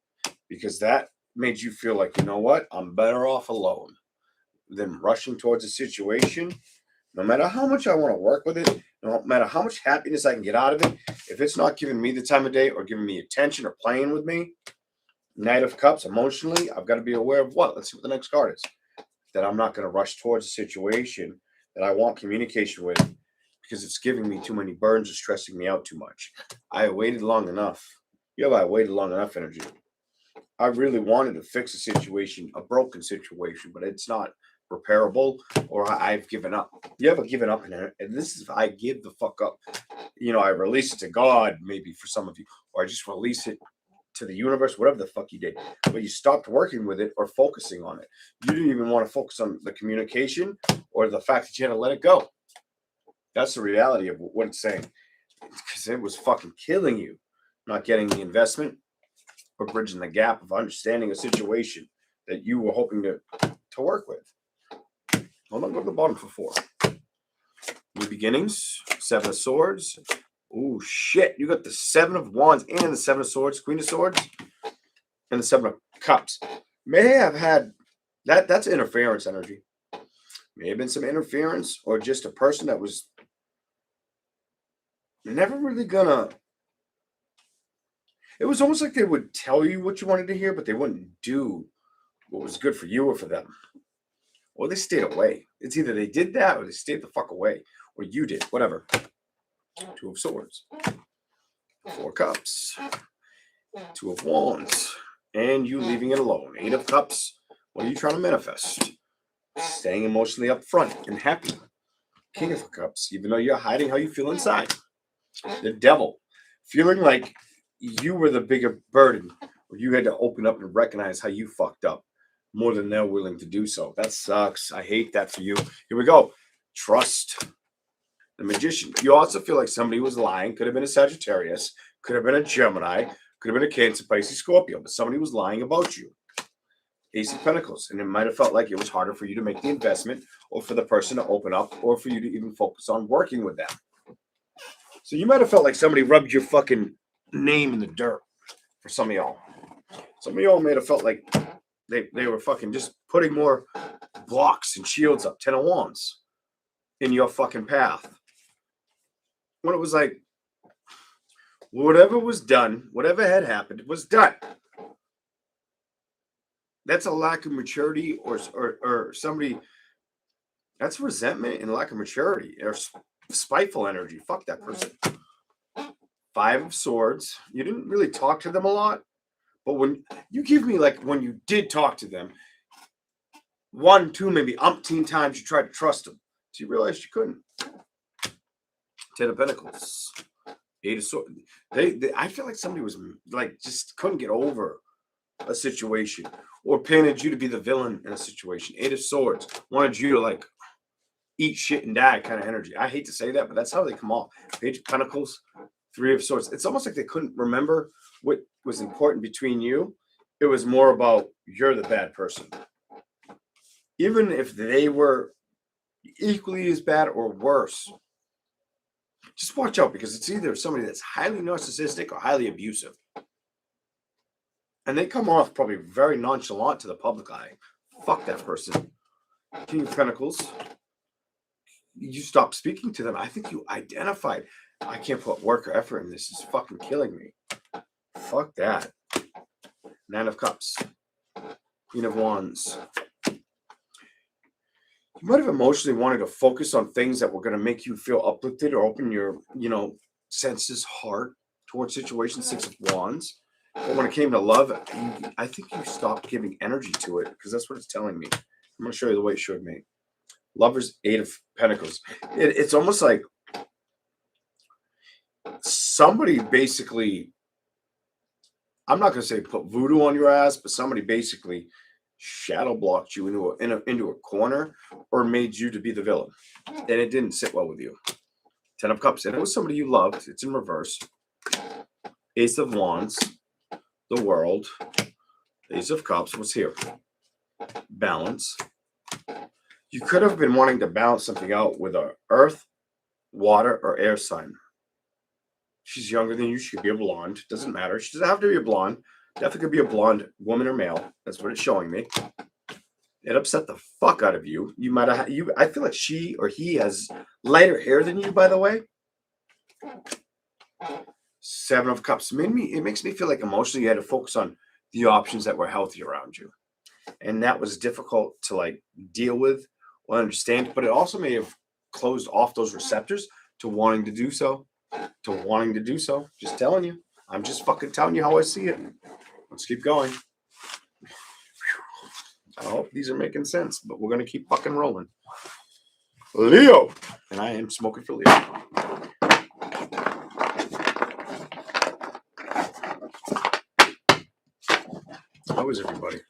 Speaker 1: because that made you feel like, you know what? I'm better off alone. than rushing towards a situation. No matter how much I want to work with it, no matter how much happiness I can get out of it, if it's not giving me the time of day or giving me attention or playing with me, Knight of Cups, emotionally, I've got to be aware of what? Let's see what the next card is. That I'm not going to rush towards a situation that I want communication with because it's giving me too many burdens or stressing me out too much. I waited long enough. I waited long enough energy. I really wanted to fix a situation, a broken situation, but it's not repairable or I've given up. You ever given up? And this is, I give the fuck up. I release it to God, maybe for some of you, or I just release it to the universe, whatever the fuck you did. But you stopped working with it or focusing on it. You didn't even want to focus on the communication or the fact that you had to let it go. That's the reality of what it's saying. Because it was fucking killing you. Not getting the investment or bridging the gap of understanding a situation that you were hoping to work with. Hold on, go to the bottom for 4. New beginnings, 7 of Swords. Oh shit, you got the 7 of Wands and the 7 of Swords, Queen of Swords, and the 7 of Cups. May have had that's interference energy. May have been some interference or just a person that was never really gonna. It was almost like they would tell you what you wanted to hear, but they wouldn't do what was good for you or for them. Or they stayed away. It's either they did that or they stayed the fuck away. Or you did, whatever. 2 of Swords. 4 Cups. 2 of Wands. And you leaving it alone. 8 of Cups. What are you trying to manifest? Staying emotionally up front and happy. King of Cups. Even though you're hiding how you feel inside. The Devil. Feeling like you were the bigger burden. Or you had to open up and recognize how you fucked up. More than they're willing to do so. That sucks. I hate that for you. Here we go. Trust. The Magician. You also feel like somebody was lying. Could have been a Sagittarius. Could have been a Gemini. Could have been a Cancer, Pisces, Scorpio. But somebody was lying about you. Ace of Pentacles. And it might have felt like it was harder for you to make the investment or for the person to open up or for you to even focus on working with them. So you might have felt like somebody rubbed your fucking name in the dirt for some of y'all. Some of y'all may have felt like they were fucking just putting more blocks and shields up, 10 of Wands, in your fucking path. When it was like, whatever was done, whatever had happened, was done. That's a lack of maturity or somebody, that's resentment and lack of maturity or spiteful energy. Fuck that person. 5 of Swords. You didn't really talk to them a lot. But when you give me, like, when you did talk to them, 1, 2, maybe umpteen times you tried to trust them. So you realized you couldn't. 10 of Pentacles. 8 of Swords. I feel like somebody was, like, just couldn't get over a situation. Or painted you to be the villain in a situation. 8 of Swords. Wanted you to, like, eat shit and die kind of energy. I hate to say that, but that's how they come off. Page of Pentacles. 3 of Swords. It's almost like they couldn't remember what was important between you. It was more about you're the bad person. Even if they were equally as bad or worse, just watch out because it's either somebody that's highly narcissistic or highly abusive. And they come off probably very nonchalant to the public eye. Fuck that person. King of Pentacles. You stop speaking to them. I think you identified. I can't put work or effort in this. It's fucking killing me. Fuck that. 9 of Cups. Queen of Wands. You might have emotionally wanted to focus on things that were going to make you feel uplifted or open your, senses, heart towards situations. 6 of Wands. But when it came to love, I think you stopped giving energy to it because that's what it's telling me. I'm going to show you the way it showed me. Lovers, 8 of Pentacles. It's almost like somebody basically, I'm not going to say put voodoo on your ass, but somebody basically shadow blocked you into a corner or made you to be the villain. And it didn't sit well with you. 10 of Cups. And it was somebody you loved. It's in reverse. Ace of Wands. The World. Ace of Cups. What's here? Balance. You could have been wanting to balance something out with a earth, water, or air sign. She's younger than you. She could be a blonde. Doesn't matter. She doesn't have to be a blonde. Definitely could be a blonde woman or male. That's what it's showing me. It upset the fuck out of you. You might have you. I feel like she or he has lighter hair than you. By the way, 7 of Cups made me. It makes me feel like emotionally you had to focus on the options that were healthy around you, and that was difficult to like deal with or understand. But it also may have closed off those receptors to wanting to do so. To wanting to do so. Just telling you. I'm just fucking telling you how I see it. Let's keep going. I hope these are making sense, but we're gonna keep fucking rolling. Leo, and I am smoking for Leo. How is everybody?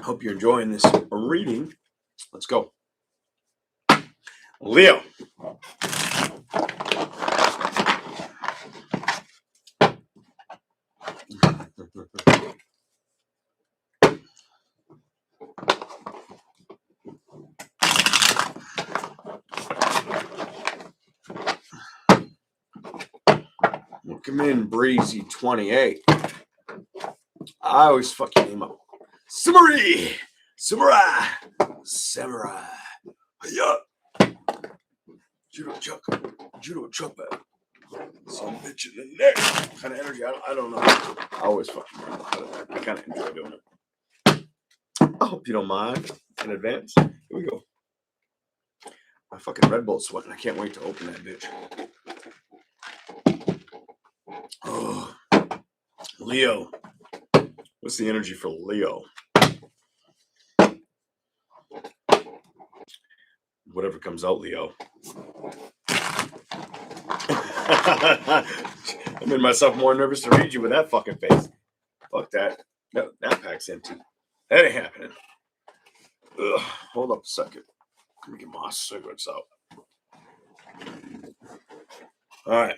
Speaker 1: Hope you're enjoying this reading. Let's go. Leo. Come in, Breezy 28. I always fuck your name up. Samurai! Yeah. Judo chopper. Some bitch in the neck. Kind of energy. I don't know. I always fucking name up. I kind of enjoy doing it. I hope you don't mind in advance. Here we go. My fucking Red Bull's sweating. I can't wait to open that bitch. Oh, Leo. What's the energy for Leo? Whatever comes out, Leo. I made myself more nervous to read you with that fucking face. Fuck that. No, that pack's empty. That ain't happening. Ugh, hold up a second. Let me get my cigarettes out. All right.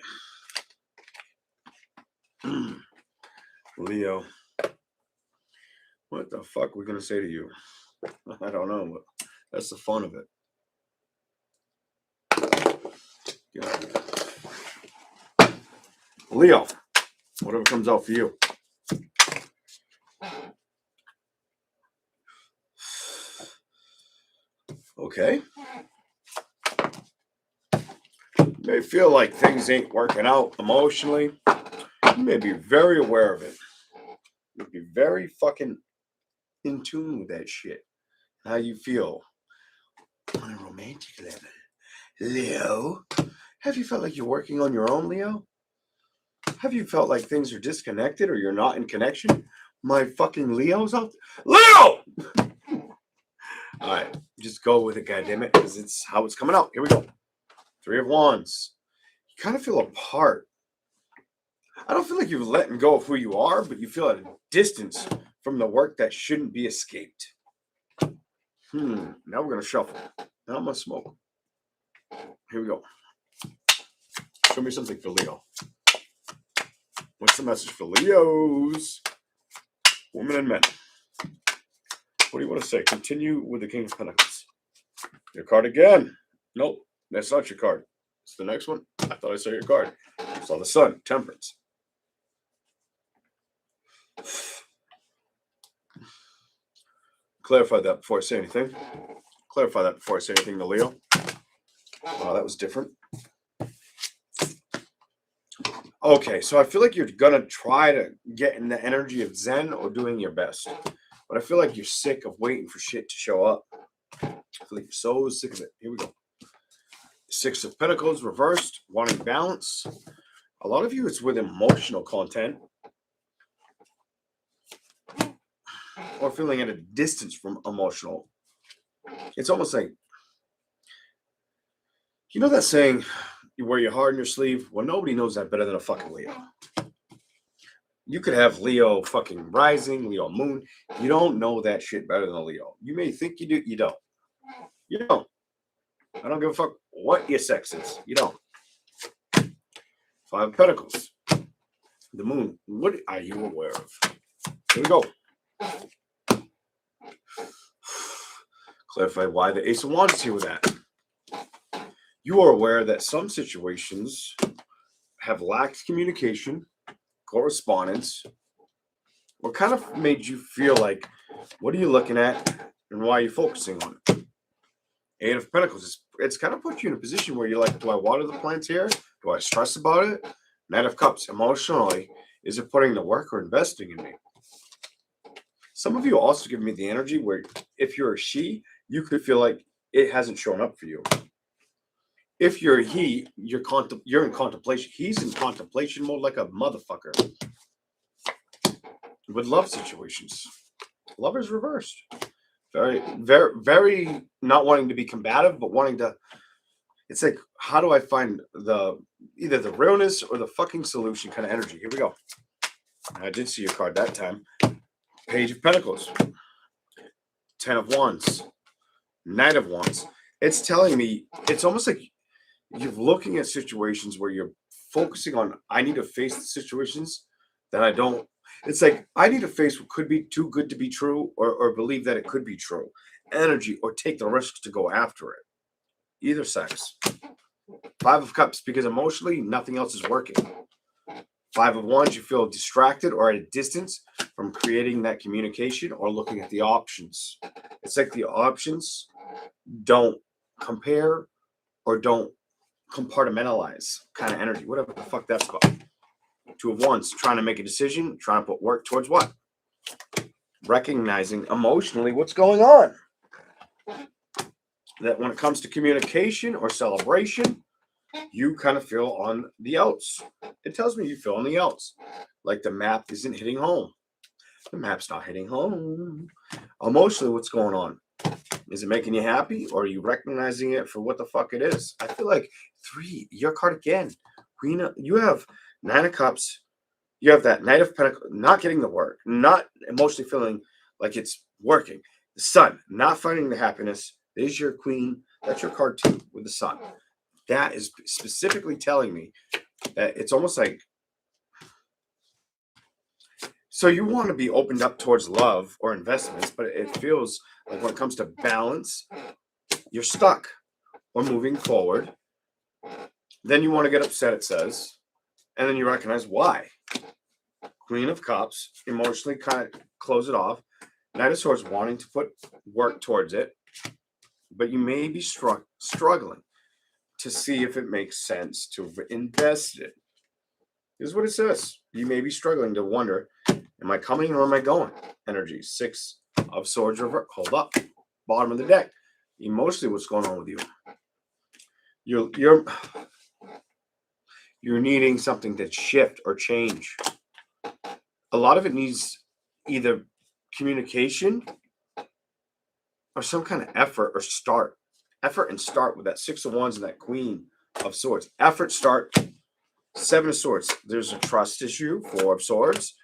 Speaker 1: Leo. What the fuck we're gonna say to you? I don't know, but that's the fun of it. God. Leo, whatever comes out for you. Okay. You may feel like things ain't working out emotionally. You may be very aware of it. You may be very fucking in tune with that shit. How you feel on a romantic level. Leo, have you felt like you're working on your own, Leo? Have you felt like things are disconnected or you're not in connection? My fucking Leo's out there. Leo! All right, just go with it, goddammit, because it's how it's coming out. Here we go. 3 of Wands. You kind of feel apart. I don't feel like you've letting go of who you are, but you feel at a distance from the work that shouldn't be escaped. Now we're going to shuffle. Now I'm going to smoke. Here we go. Show me something for Leo. What's the message for Leos? Women and men. What do you want to say? Continue with the King of Pentacles. Your card again. Nope, that's not your card. It's the next one. I thought I saw your card. I saw the Sun, Temperance. Clarify that before I say anything. Clarify that before I say anything to Leo. Wow, that was different. Okay, so I feel like you're gonna try to get in the energy of Zen or doing your best. But I feel like you're sick of waiting for shit to show up. I feel like you're so sick of it. Here we go. 6 of Pentacles reversed, wanting balance. A lot of you, it's with emotional content. Or feeling at a distance from emotional. It's almost like, you know that saying, you wear your heart on your sleeve? Well, nobody knows that better than a fucking Leo. You could have Leo fucking rising, Leo moon. You don't know that shit better than a Leo. You may think you do, you don't. You don't. I don't give a fuck what your sex is. You don't. 5 of Pentacles. The moon. What are you aware of? Here we go. Clarify why the Ace of Wands is here with that. You are aware that some situations have lacked communication, correspondence, What kind of made you feel like, what are you looking at and why are you focusing on it? Eight of Pentacles, it's kind of put you in a position where you're like, do I water the plants here? Do I stress about it? Knight of Cups, emotionally, is it putting the work or investing in me? Some of you also give me the energy where if you're a she, you could feel like it hasn't shown up for you. If you're a he, you're in contemplation. He's in contemplation mode like a motherfucker. With love situations, love is reversed. Very, very, very not wanting to be combative, but wanting to. It's like, how do I find either the realness or the fucking solution kind of energy? Here we go. I did see your card that time. Page of Pentacles, 10 of Wands, Knight of Wands. It's telling me, it's almost like you're looking at situations where you're focusing on, I need to face the situations that I don't. It's like, I need to face what could be too good to be true, or believe that it could be true. Energy, or take the risk to go after it. Either sex. Five of Cups, because emotionally, nothing else is working. Five of Wands, you feel distracted or at a distance from creating that communication or looking at the options. It's like the options don't compare or don't compartmentalize kind of energy, whatever the fuck that's about. Two of Wands, trying to make a decision, trying to put work towards what? Recognizing emotionally what's going on. That when it comes to communication or celebration, you kind of feel on the outs. It tells me you feel on the outs. Like the map isn't hitting home. The map's not hitting home. Emotionally, what's going on? Is it making you happy, or are you recognizing it for what the fuck it is? I feel like three, your card again. Queen, you have Nine of Cups. You have that Knight of Pentacles, not getting the work, not emotionally feeling like it's working. The Sun, not finding the happiness. There's your Queen. That's your card too, with the Sun. That is specifically telling me that it's almost like, so you want to be opened up towards love or investments, but it feels like when it comes to balance, you're stuck or moving forward. Then you want to get upset, it says, and then you recognize why. Queen of Cups, emotionally kind of close it off. Knight of Swords, wanting to put work towards it, but you may be struggling to see if it makes sense to invest it. This is what it says. You may be struggling to wonder, am I coming or am I going? Energy. Six of Swords, revert. Hold up. Bottom of the deck. Emotionally, what's going on with you? You're needing something to shift or change. A lot of it needs either communication or some kind of effort or start. Effort and start with that Six of Wands and that Queen of Swords. Effort, start. Seven of Swords. There's a trust issue. Four of Swords.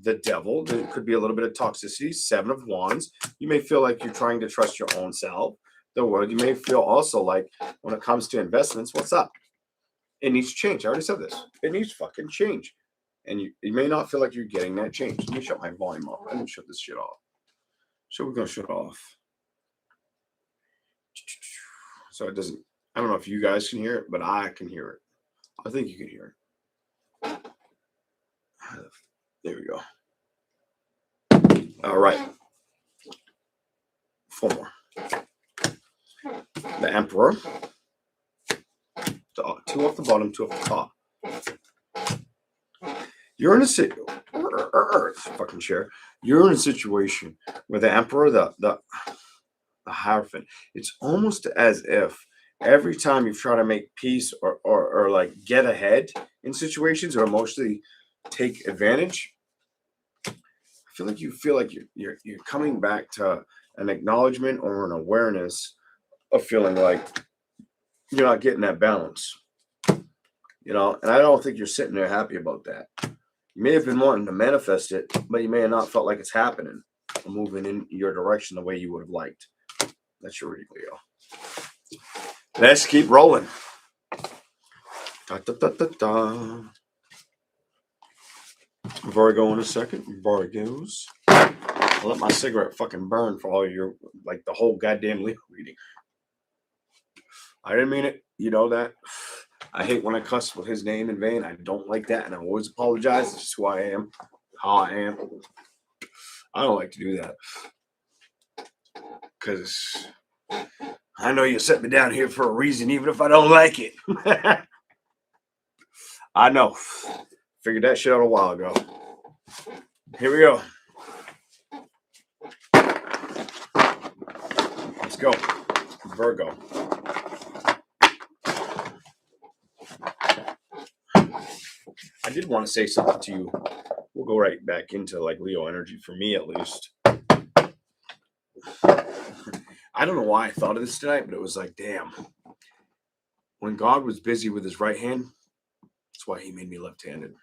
Speaker 1: The Devil. There could be a little bit of toxicity. Seven of Wands. You may feel like you're trying to trust your own self. The World. You may feel also like when it comes to investments, what's up? It needs change. I already said this. It needs fucking change. And you may not feel like you're getting that change. Let me shut my volume off. I'm going to shut this shit off. So we're going to shut off. So it doesn't, I don't know if you guys can hear it, but I can hear it. I think you can hear it. There we go. All right. Four more. The Emperor. Two off the bottom, two off the top. You're in a fucking chair. You're in a situation where the Emperor, the Hierophant, it's almost as if every time you try to make peace or like get ahead in situations or emotionally take advantage, I feel like you're coming back to an acknowledgement or an awareness of feeling like you're not getting that balance. You know, and I don't think you're sitting there happy about that. You may have been wanting to manifest it, but you may have not felt like it's happening or moving in your direction the way you would have liked. That's your reading, Leo. Let's keep rolling. Da, da, da, da, da. Virgo in a second. Virgos. I'll let my cigarette fucking burn for all your, like the whole goddamn Leo reading. I didn't mean it. You know that. I hate when I cuss with his name in vain. I don't like that, and I always apologize. It's just who I am, how I am. I don't like to do that because I know you set me down here for a reason, even if I don't like it. I know. Figured that shit out a while ago. Here we go. Let's go. Virgo. I did want to say something to you. We'll go right back into like Leo energy for me at least. I don't know why I thought of this tonight, but it was like, damn. When God was busy with his right hand, that's why he made me left-handed.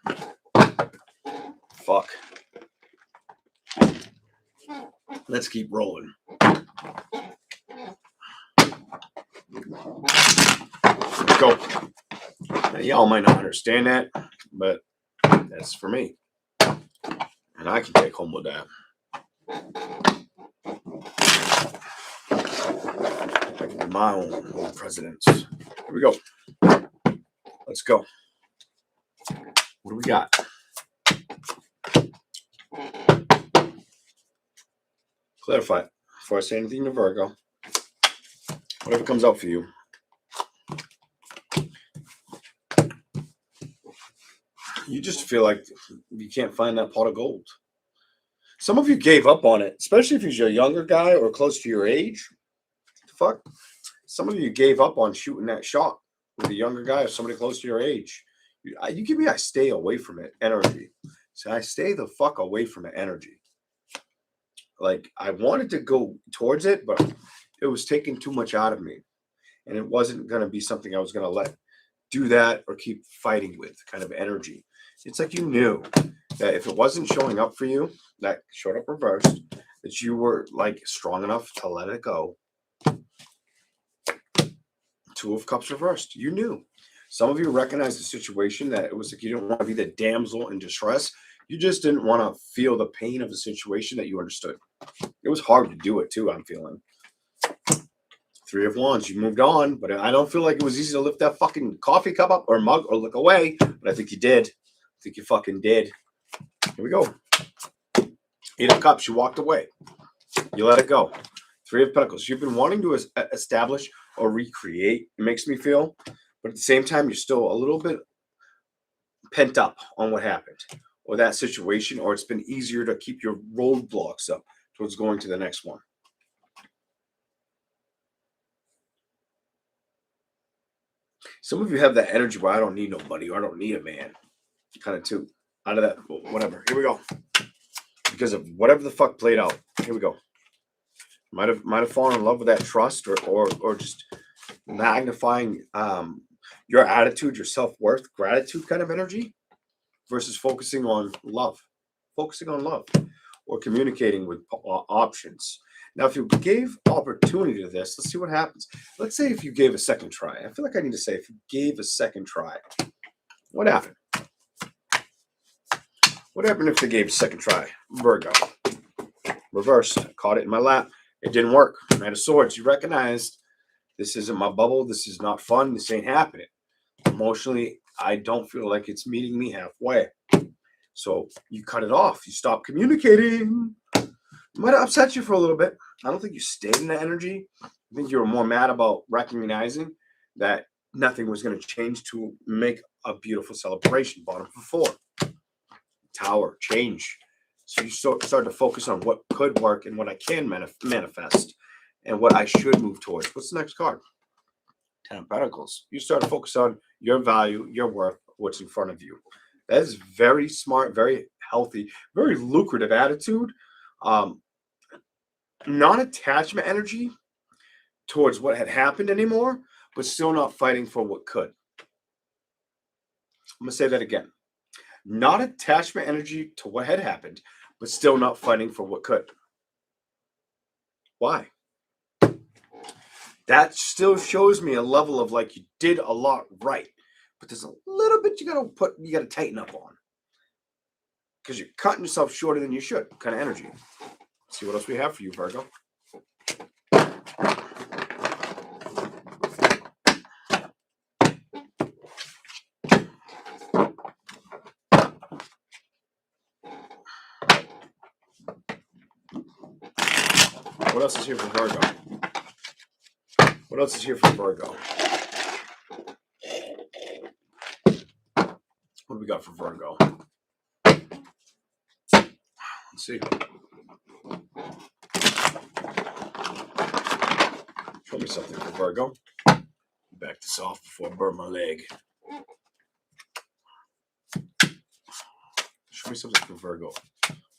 Speaker 1: Fuck. Let's keep rolling. Let's go. Now, y'all might not understand that, but that's for me. And I can take home with that. I can be my own presidents. Here we go. Let's go. What do we got? Clarify it before I say anything to Virgo. Whatever comes out for you. You just feel like you can't find that pot of gold. Some of you gave up on it, especially if you're a younger guy or close to your age. Fuck. Some of you gave up on shooting that shot with a younger guy or somebody close to your age. You give me, I stay away from it energy. So I stay the fuck away from it energy. Like I wanted to go towards it, but it was taking too much out of me. And it wasn't going to be something I was going to let do that or keep fighting with kind of energy. It's like you knew that if it wasn't showing up for you, that showed up reversed, that you were like strong enough to let it go. Two of Cups reversed. You knew. Some of you recognized the situation that it was like you didn't want to be the damsel in distress. You just didn't want to feel the pain of the situation that you understood. It was hard to do it too, I'm feeling. Three of Wands, you moved on, but I don't feel like it was easy to lift that fucking coffee cup up or mug or look away, but I think you did. I think you fucking did. Here we go. Eight of Cups, you walked away. You let it go. Three of Pentacles, you've been wanting to establish or recreate, it makes me feel, but at the same time, you're still a little bit pent up on what happened or that situation, or it's been easier to keep your roadblocks up towards going to the next one. Some of you have that energy where I don't need nobody or I don't need a man. Kind of too. Out of that, whatever. Here we go. Because of whatever the fuck played out. Here we go. Might have fallen in love with that trust or just magnifying your attitude, your self-worth, gratitude kind of energy versus focusing on love. Focusing on love or communicating with options. Now, if you gave opportunity to this, let's see what happens. Let's say if you gave a second try. I feel like I need to say if you gave a second try. What happened? What happened if they gave a second try? Virgo. Reversed. I caught it in my lap. It didn't work. Knight of Swords. You recognized this isn't my bubble. This is not fun. This ain't happening. Emotionally, I don't feel like it's meeting me halfway. So you cut it off. You stop communicating. It might have upset you for a little bit. I don't think you stayed in the energy. I think you were more mad about recognizing that nothing was going to change to make a beautiful celebration. Bottom for four. Tower. Change. So you start to focus on what could work and what I can manifest and what I should move towards. What's the next card? Ten of Pentacles. You start to focus on your value, your worth, what's in front of you. That is very smart, very healthy, very lucrative attitude. Non-attachment energy towards what had happened anymore, but still not fighting for what could. I'm going to say that again. Not attachment energy to what had happened, but still not fighting for what could. Why? That still shows me a level of like you did a lot right, but there's a little bit you gotta tighten up on because you're cutting yourself shorter than you should. Kind of energy. Let's see what else we have for you, Virgo. What else is here for Virgo? What else is here for Virgo? What do we got for Virgo? Let's see. Show me something for Virgo. Back this off before I burn my leg. Show me something for Virgo.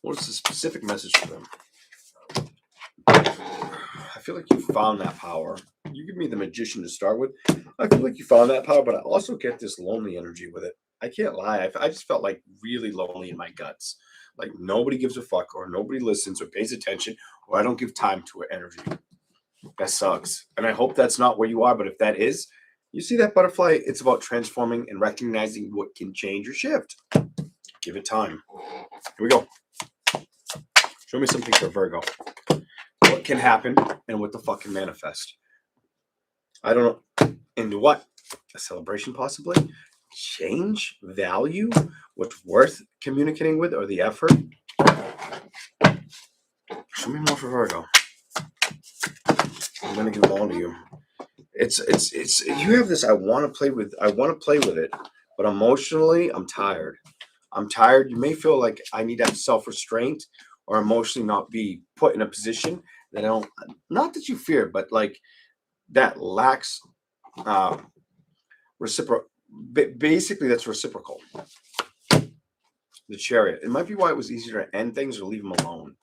Speaker 1: What's the specific message for them? I feel like you found that power. You give me the Magician to start with. I feel like you found that power, but I also get this lonely energy with it. I can't lie. I just felt like really lonely in my guts. Like nobody gives a fuck, or nobody listens or pays attention, or I don't give time to it energy. That sucks. And I hope that's not where you are, but if that is, you see that butterfly, it's about transforming and recognizing what can change or shift. Give it time. Here we go. Show me something for Virgo. What can happen and what the fuck can manifest? I don't know. Into what? A celebration possibly? Change? Value? What's worth communicating with, or the effort? Show me more for Virgo. I'm gonna give them all to you. It's you have this I want to play with it, but emotionally I'm tired. You may feel like I need to have self-restraint or emotionally not be put in a position that I don't, not that you fear, but like that lacks reciprocal. Basically, that's reciprocal. The Chariot. It might be why it was easier to end things or leave them alone.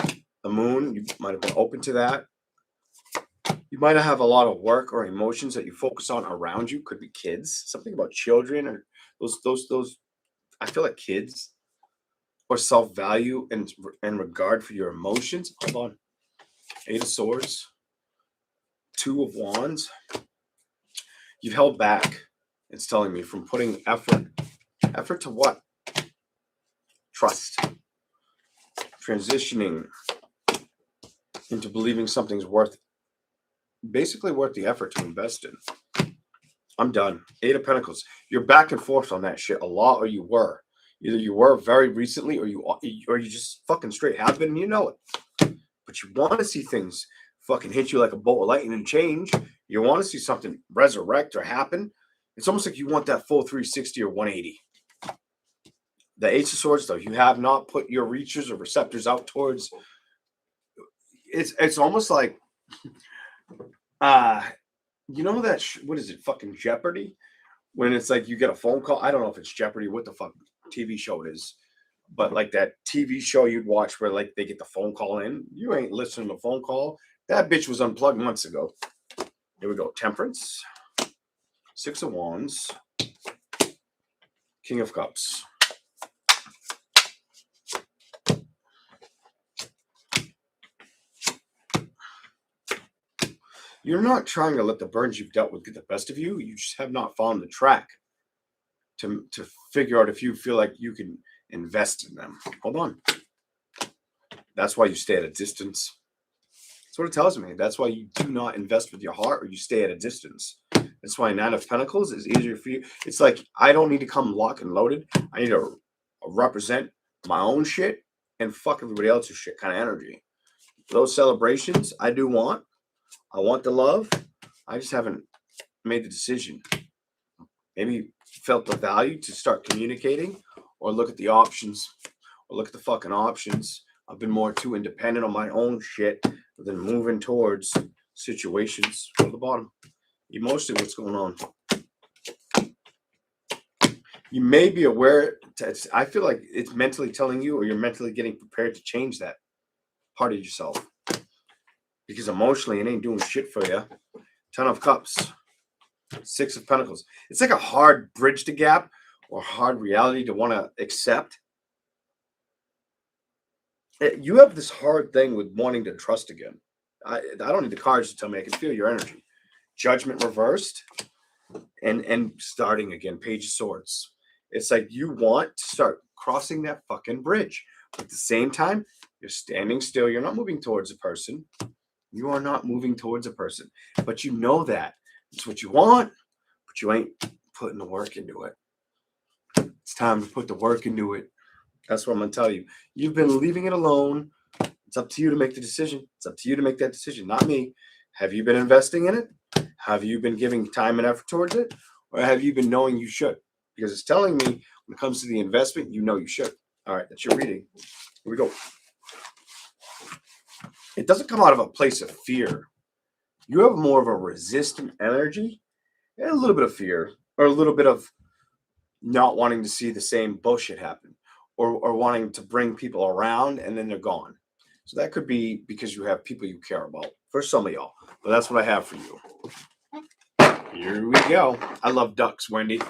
Speaker 1: The Moon, you might have been open to that. You might have a lot of work or emotions that you focus on around you. Could be kids, something about children, or those. I feel like kids, or self-value and regard for your emotions. Hold on. 8 of Swords, 2 of Wands. You've held back. It's telling me from putting effort. Effort to what? Trust. Transitioning into believing something's basically worth the effort to invest in. I'm done. 8 of Pentacles. You're back and forth on that shit a lot, or you were. Either you were very recently, or you just fucking straight have been, and you know it. But you want to see things fucking hit you like a bolt of lightning and change. You want to see something resurrect or happen. It's almost like you want that full 360 or 180. The Ace of Swords, though, you have not put your reachers or receptors out towards. It's almost like, you know that what is it? Fucking Jeopardy, when it's like you get a phone call. I don't know if it's Jeopardy, what the fuck TV show it is, but like that TV show you'd watch where like they get the phone call in. You ain't listening to the phone call. That bitch was unplugged months ago. Here we go. Temperance, 6 of Wands, King of Cups. You're not trying to let the burdens you've dealt with get the best of you. You just have not found the track to figure out if you feel like you can invest in them. Hold on. That's why you stay at a distance. That's what it tells me. That's why you do not invest with your heart, or you stay at a distance. That's why 9 of Pentacles is easier for you. It's like, I don't need to come locked and loaded. I need to represent my own shit and fuck everybody else's shit kind of energy. Those celebrations, I do want. I want the love. I just haven't made the decision. Maybe felt the value to start communicating, or look at the options, or look at the fucking options. I've been more too independent on my own shit than moving towards situations. Go to the bottom. Emotionally, what's going on? You may be aware. I feel like it's mentally telling you, or you're mentally getting prepared to change that part of yourself. Because emotionally, it ain't doing shit for you. 10 of Cups. 6 of Pentacles. It's like a hard bridge to gap, or hard reality to want to accept. You have this hard thing with wanting to trust again. I don't need the cards to tell me. I can feel your energy. Judgment reversed and starting again. Page of Swords. It's like you want to start crossing that fucking bridge. But at the same time, you're standing still. You're not moving towards a person. You are not moving towards a person. But you know that. It's what you want, but you ain't putting the work into it. It's time to put the work into it. That's what I'm going to tell you. You've been leaving it alone, It's up to you to make the decision. It's up to you to make that decision, not me. Have you been investing in it? Have you been giving time and effort towards it? Or have you been knowing you should? Because it's telling me when it comes to the investment, you know you should. All right, that's your reading. Here we go. It doesn't come out of a place of fear. You have more of a resistant energy and a little bit of fear, or a little bit of not wanting to see the same bullshit happen, or wanting to bring people around and then they're gone. So that could be because you have people you care about, for some of y'all. But that's what I have for you. Here we go. I love ducks, Wendy.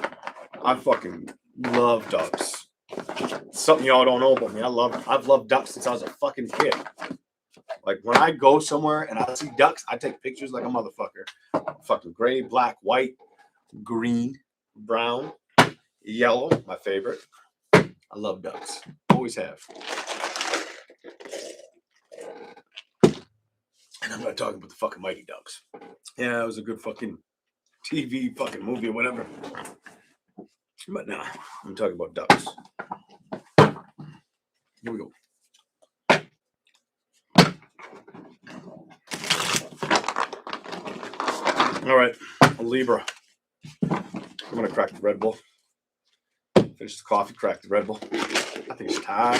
Speaker 1: I fucking love ducks. Something y'all don't know about me. I've loved ducks since I was a fucking kid. Like when I go somewhere and I see ducks, I take pictures like a motherfucker. Fucking gray, black, white, green, brown, yellow, my favorite. I love ducks. Always have. And I'm not talking about the fucking Mighty Ducks. Yeah, it was a good fucking TV fucking movie or whatever. But no, I'm talking about ducks. Here we go. All right, Libra. I'm going to crack the Red Bull. Finish the coffee, crack the Red Bull. I think it's time.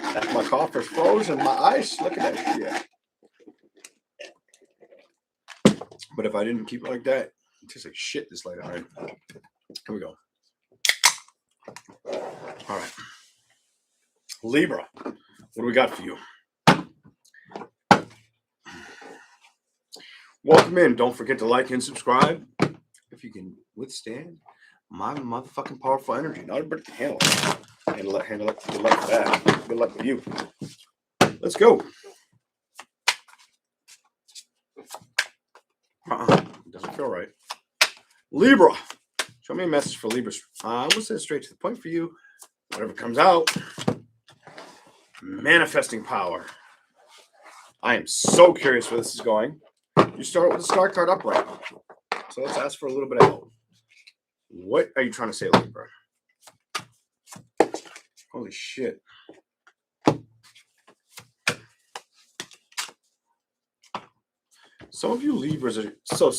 Speaker 1: After my coffee is frozen, my ice. Look at that shit. But if I didn't keep it like that, it tastes like shit this late. All right. Here we go. All right. Libra, what do we got for you? Welcome in. Don't forget to like and subscribe if you can withstand my motherfucking powerful energy. Not everybody can handle it. Handle it. Good luck with that. Good luck with you. Let's go. Doesn't feel right. Libra. Show me a message for Libra. I'm going to say straight to the point for you. Whatever comes out. Manifesting power. I am so curious where this is going. You start with the star card upright. So let's ask for a little bit of help. What are you trying to say, Libra? Holy shit. Some of you Libras are so...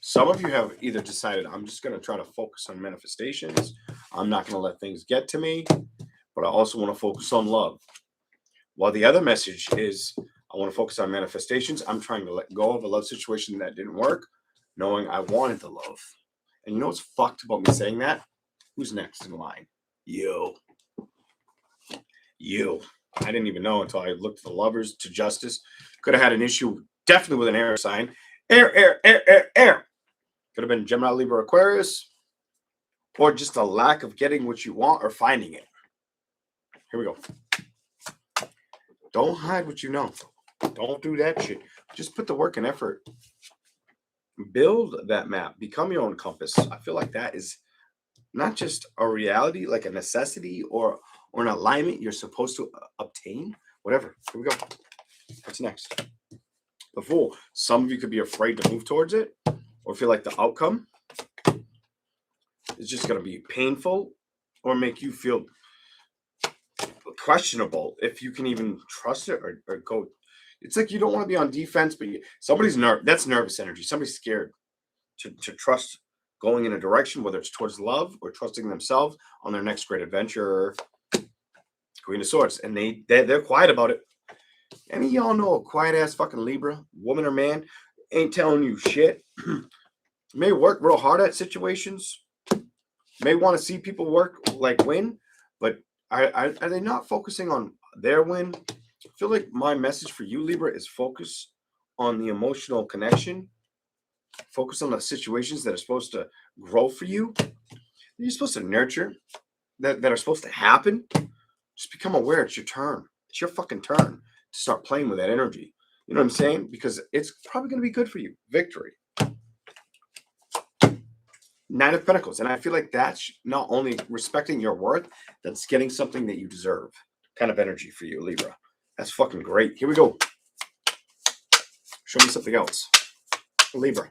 Speaker 1: Some of you have either decided, I'm just going to try to focus on manifestations. I'm not going to let things get to me. But I also want to focus on love. While the other message is, I want to focus on manifestations. I'm trying to let go of a love situation that didn't work, knowing I wanted the love. And you know what's fucked about me saying that? Who's next in line? You. I didn't even know until I looked at the lovers to justice. Could have had an issue definitely with an air sign. Air. Could have been Gemini, Libra, Aquarius. Or just a lack of getting what you want or finding it. Here we go. Don't hide what you know. Don't do that shit. Just put the work and effort. Build that map. Become your own compass. I feel like that is not just a reality, like a necessity or an alignment you're supposed to obtain. Whatever. Here we go. What's next? The Fool. Some of you could be afraid to move towards it or feel like the outcome is just going to be painful or make you feel questionable if you can even trust it or go. It's like you don't want to be on defense, but somebody's that's nervous energy. Somebody's scared to trust going in a direction, whether it's towards love or trusting themselves on their next great adventure. Queen of Swords, and they're quiet about it. Any of y'all know a quiet ass fucking Libra, woman or man, ain't telling you shit. May work real hard at situations. May want to see people work like win, but are they not focusing on their win? I feel like my message for you, Libra, is focus on the emotional connection. Focus on the situations that are supposed to grow for you. You're supposed to nurture, that are supposed to happen. Just become aware it's your turn. It's your fucking turn to start playing with that energy. You know what I'm saying? Because it's probably going to be good for you. Victory. Nine of Pentacles. And I feel like that's not only respecting your worth, that's getting something that you deserve. Kind of energy for you, Libra. That's fucking great. Here we go. Show me something else. Libra.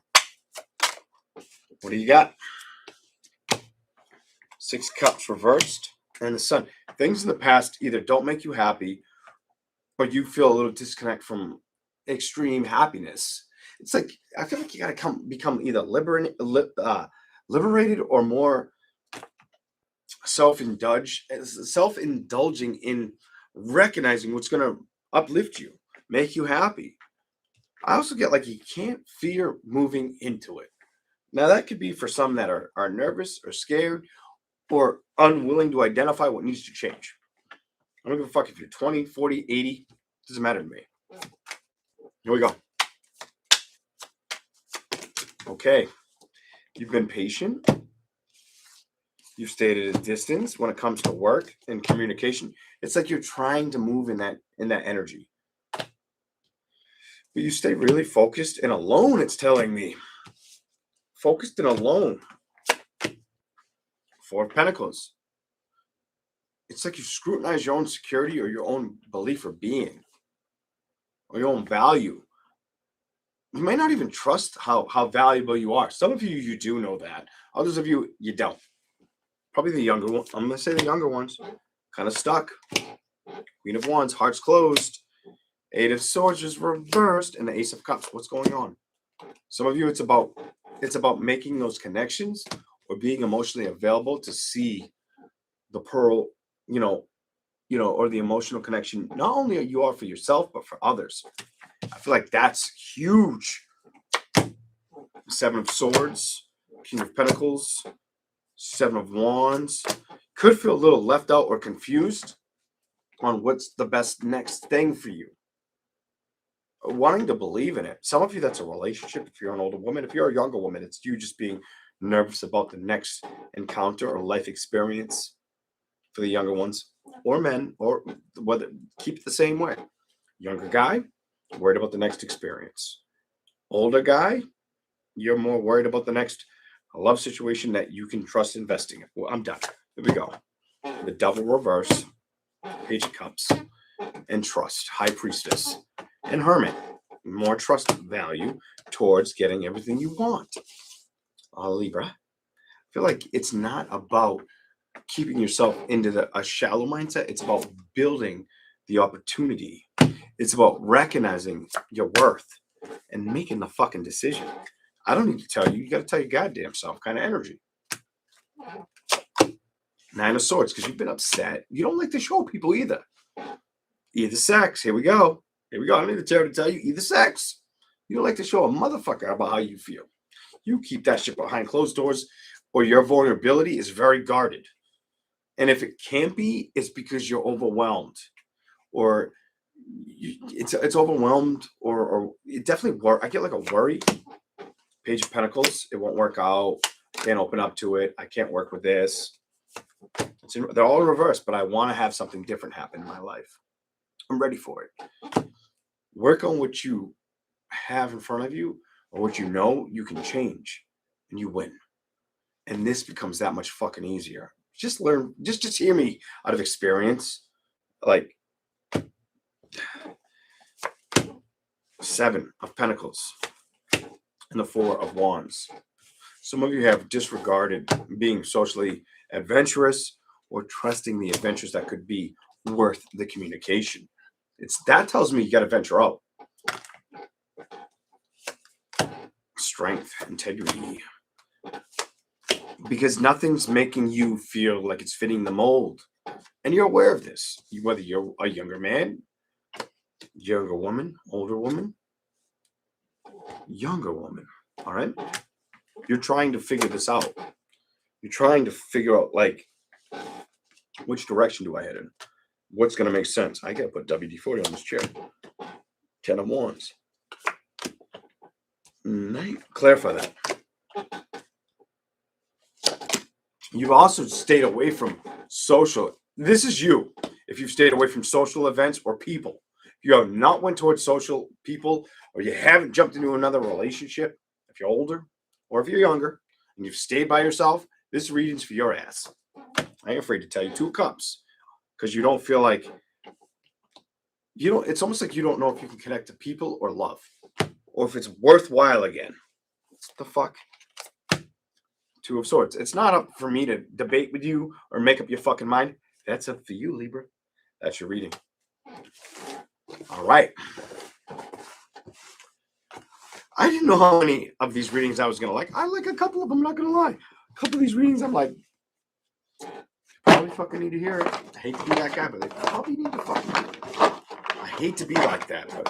Speaker 1: What do you got? Six Cups reversed and the Sun. Things in the past either don't make you happy or you feel a little disconnect from extreme happiness. It's like I feel like you gotta become either liberated or more self-indulging in recognizing what's gonna uplift you, make you happy. I also get like you can't fear moving into it. Now that could be for some that are nervous or scared or unwilling to identify what needs to change. I don't give a fuck if you're 20, 40, 80. Doesn't matter to me. Here we go. Okay. You've been patient. You've stayed at a distance when it comes to work and communication. It's like you're trying to move in that energy. But you stay really focused and alone, it's telling me. Focused and alone. Four of Pentacles. It's like you scrutinize your own security or your own belief or being or your own value. You may not even trust how valuable you are. Some of you do know that. Others of you don't. Probably the younger one. I'm going to say the younger ones. Kind of stuck. Queen of Wands, hearts closed. Eight of Swords is reversed. And the Ace of Cups. What's going on? Some of you, it's about making those connections or being emotionally available to see the pearl, or the emotional connection. Not only you are for yourself, but for others. I feel like that's huge. Seven of Swords, King of Pentacles, Seven of Wands. Could feel a little left out or confused on what's the best next thing for you. Wanting to believe in it. Some of you, that's a relationship. If you're an older woman, if you're a younger woman, it's you just being nervous about the next encounter or life experience. For the younger ones, or men, or whether keep it the same way. Younger guy, worried about the next experience. Older guy, you're more worried about the next love situation that you can trust investing in. Well, I'm done. Here we go. The Devil reverse, Page of Cups, and Trust, High Priestess, and Hermit. More trust value towards getting everything you want. Libra, I feel like it's not about keeping yourself into a shallow mindset. It's about building the opportunity. It's about recognizing your worth and making the fucking decision. I don't need to tell you. You got to tell your goddamn self kind of energy. Nine of Swords, because you've been upset. You don't like to show people either. Either sex. Here we go. I don't need to tell you. Either sex. You don't like to show a motherfucker about how you feel. You keep that shit behind closed doors, or your vulnerability is very guarded. And if it can't be, it's because you're overwhelmed, or it's overwhelmed, or it definitely work. I get like a worry. Page of Pentacles. It won't work out. Can't open up to it. I can't work with this. They're all in reverse, but I want to have something different happen in my life. I'm ready for it. Work on what you have in front of you, or what you know you can change, and you win. And this becomes that much fucking easier. Just learn, just hear me out of experience. Like Seven of Pentacles and the Four of Wands. Some of you have disregarded being socially adventurous or trusting the adventures that could be worth the communication. That tells me you got to venture out. Strength, integrity. Because nothing's making you feel like it's fitting the mold. And you're aware of this. Whether you're a younger man, younger woman, older woman, younger woman. All right? You're trying to figure this out. You're trying to figure out, like, which direction do I head in? What's going to make sense? I got to put WD-40 on this chair. 10 of Wands. Clarify that. You've also stayed away from social. This is you. If you've stayed away from social events or people, if you have not went towards social people, or you haven't jumped into another relationship, if you're older or if you're younger and you've stayed by yourself, this reading's for your ass. I ain't afraid to tell you. Two of Cups, because you don't feel like it's almost like you don't know if you can connect to people or love, or if it's worthwhile again. What the fuck? Two of Swords. It's not up for me to debate with you or make up your fucking mind. That's up for you, Libra. That's your reading. All right. I didn't know how many of these readings I was going to like. I like a couple of them, not going to lie. A couple of these readings, I'm like, probably fucking need to hear it. I hate to be that guy, but they probably need to fucking. I hate to be like that, but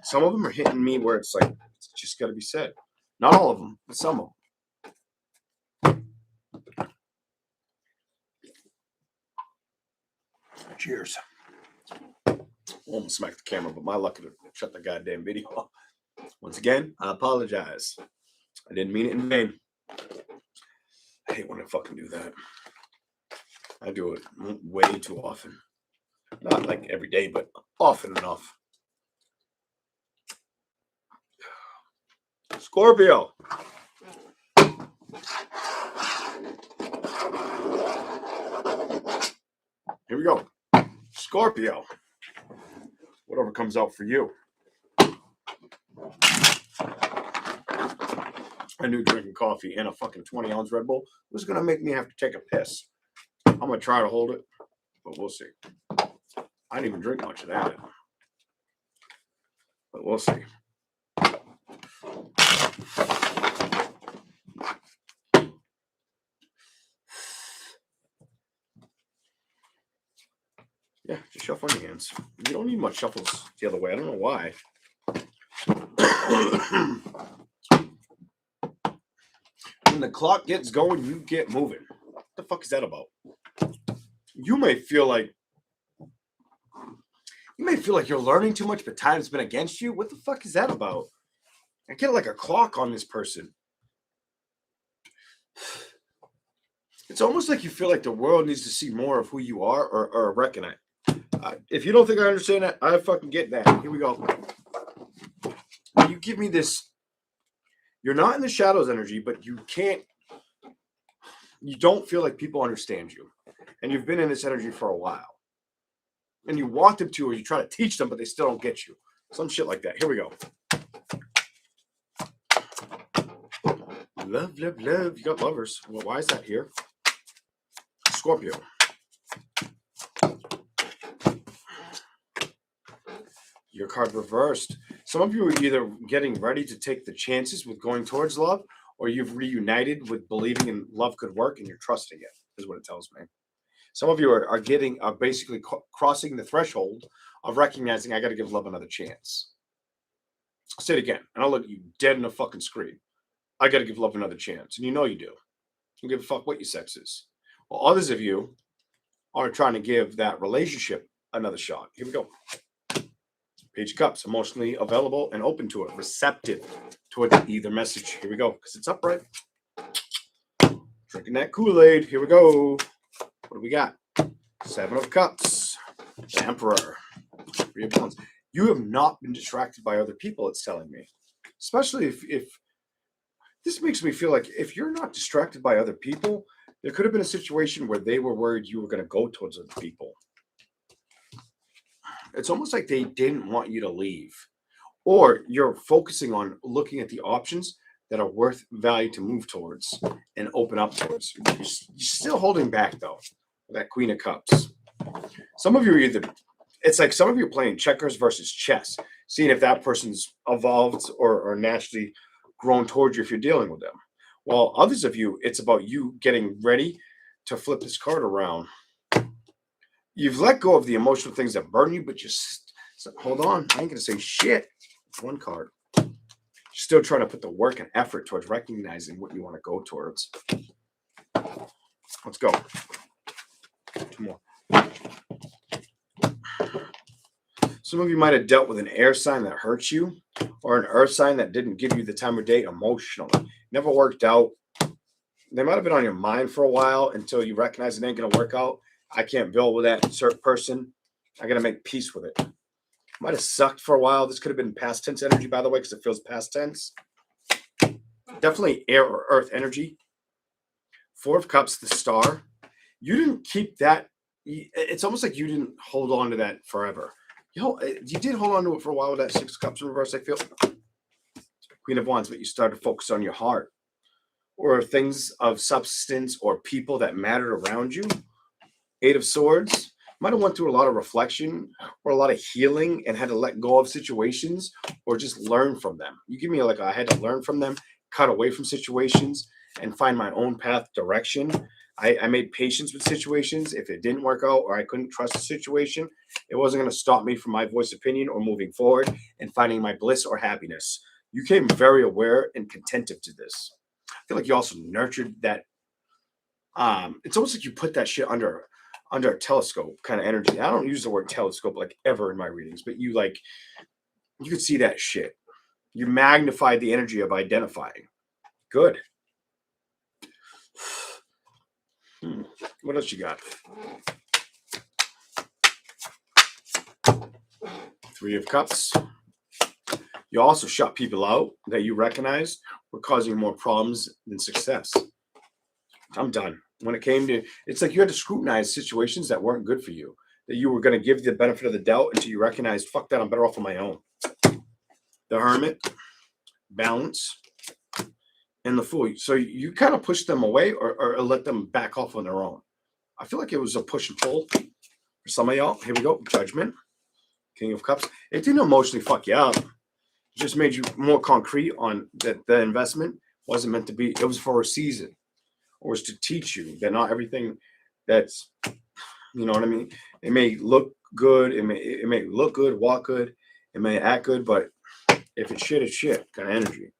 Speaker 1: some of them are hitting me where it's like, it's just got to be said. Not all of them, but some of them. Cheers. Almost smacked the camera, but my luck to shut the goddamn video off. Once again, I apologize. I didn't mean it in vain. I hate when I fucking do that. I do it way too often. Not like every day, but often enough. Scorpio. Here we go. Scorpio. Whatever comes out for you. I knew drinking coffee and a fucking 20-ounce Red Bull was going to make me have to take a piss. I'm going to try to hold it, but we'll see. I didn't even drink much of that. But we'll see. Yeah, just shuffle on your hands. You don't need much shuffles the other way. I don't know why. When the clock gets going, you get moving. What the fuck is that about? You may feel like you're learning too much, but time's been against you. What the fuck is that about? I get like a clock on this person. It's almost like you feel like the world needs to see more of who you are or recognize. If you don't think I understand that, I fucking get that. Here we go. You give me this. You're not in the shadows energy, but you don't feel like people understand you. And you've been in this energy for a while. And you want them to, or you try to teach them, but they still don't get you. Some shit like that. Here we go. Love, love, love. You got lovers. Well, why is that here? Scorpio. Your card reversed. Some of you are either getting ready to take the chances with going towards love, or you've reunited with believing in love could work and you're trusting it, is what it tells me. Some of you are basically crossing the threshold of recognizing I got to give love another chance. I'll say it again, and I'll look at you dead in the fucking screen. I got to give love another chance, and you know you do. You don't give a fuck what your sex is. Well, others of you are trying to give that relationship another shot. Here we go. Page of Cups, emotionally available and open to it, receptive toward either message. Here we go, because it's upright. Drinking that Kool-Aid. Here we go. What do we got? Seven of Cups. The Emperor. Three of Wands. You have not been distracted by other people, it's telling me. Especially if this makes me feel like if you're not distracted by other people, there could have been a situation where they were worried you were going to go towards other people. It's almost like they didn't want you to leave. Or you're focusing on looking at the options that are worth value to move towards and open up towards. You're still holding back, though, that Queen of Cups. Some of you are it's like some of you are playing checkers versus chess, seeing if that person's evolved or naturally grown towards you if you're dealing with them. While others of you, it's about you getting ready to flip this card around. You've let go of the emotional things that burn you, but just hold on. I ain't going to say shit. One card. You're still trying to put the work and effort towards recognizing what you want to go towards. Let's go. Two more. Some of you might have dealt with an air sign that hurts you or an earth sign that didn't give you the time of day emotionally. Never worked out. They might have been on your mind for a while until you recognize it ain't going to work out. I can't build with that certain person. I got to make peace with it. Might have sucked for a while. This could have been past tense energy, by the way, because it feels past tense. Definitely air or earth energy. Four of Cups, the Star. You didn't keep that. It's almost like you didn't hold on to that forever. You did hold on to it for a while with that Six of Cups in reverse, I feel. Queen of Wands, but you started to focus on your heart. Or things of substance or people that mattered around you. Eight of Swords. Might have went through a lot of reflection or a lot of healing and had to let go of situations or just learn from them. You give me like I had to learn from them, cut away from situations, and find my own path direction. I made patience with situations. If it didn't work out or I couldn't trust the situation, it wasn't going to stop me from my voice opinion or moving forward and finding my bliss or happiness. You came very aware and contentive to this. I feel like you also nurtured that. It's almost like you put that shit under a telescope kind of energy. I don't use the word telescope like ever in my readings, but you could see that shit. You magnified the energy of identifying. Good. What else you got? Three of Cups. You also shut people out that you recognized were causing more problems than success. I'm done. When it came to, it's like you had to scrutinize situations that weren't good for you, that you were going to give the benefit of the doubt until you recognized, fuck that, I'm better off on my own. The Hermit, Balance, and the Fool. So you kind of pushed them away or let them back off on their own. I feel like it was a push and pull for some of y'all. Here we go. Judgment, King of Cups. It didn't emotionally fuck you up. It just made you more concrete on that the investment wasn't meant to be. It was for a season. Or is to teach you that not everything that's, you know what I mean? It may look good, it may look good, walk good, it may act good, but if it's shit kind of energy.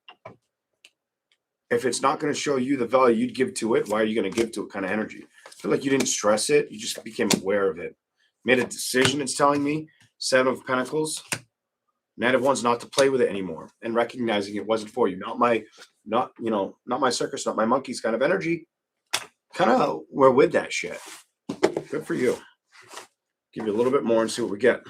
Speaker 1: If it's not going to show you the value you'd give to it, why are you going to give to it kind of energy? I feel like you didn't stress it, you just became aware of it. Made a decision, it's telling me. Seven of Pentacles. Knight of Wands, not to play with it anymore and recognizing it wasn't for you. Not my circus, not my monkeys kind of energy. Kind of we're with that shit. Good for you. Give you a little bit more and see what we get.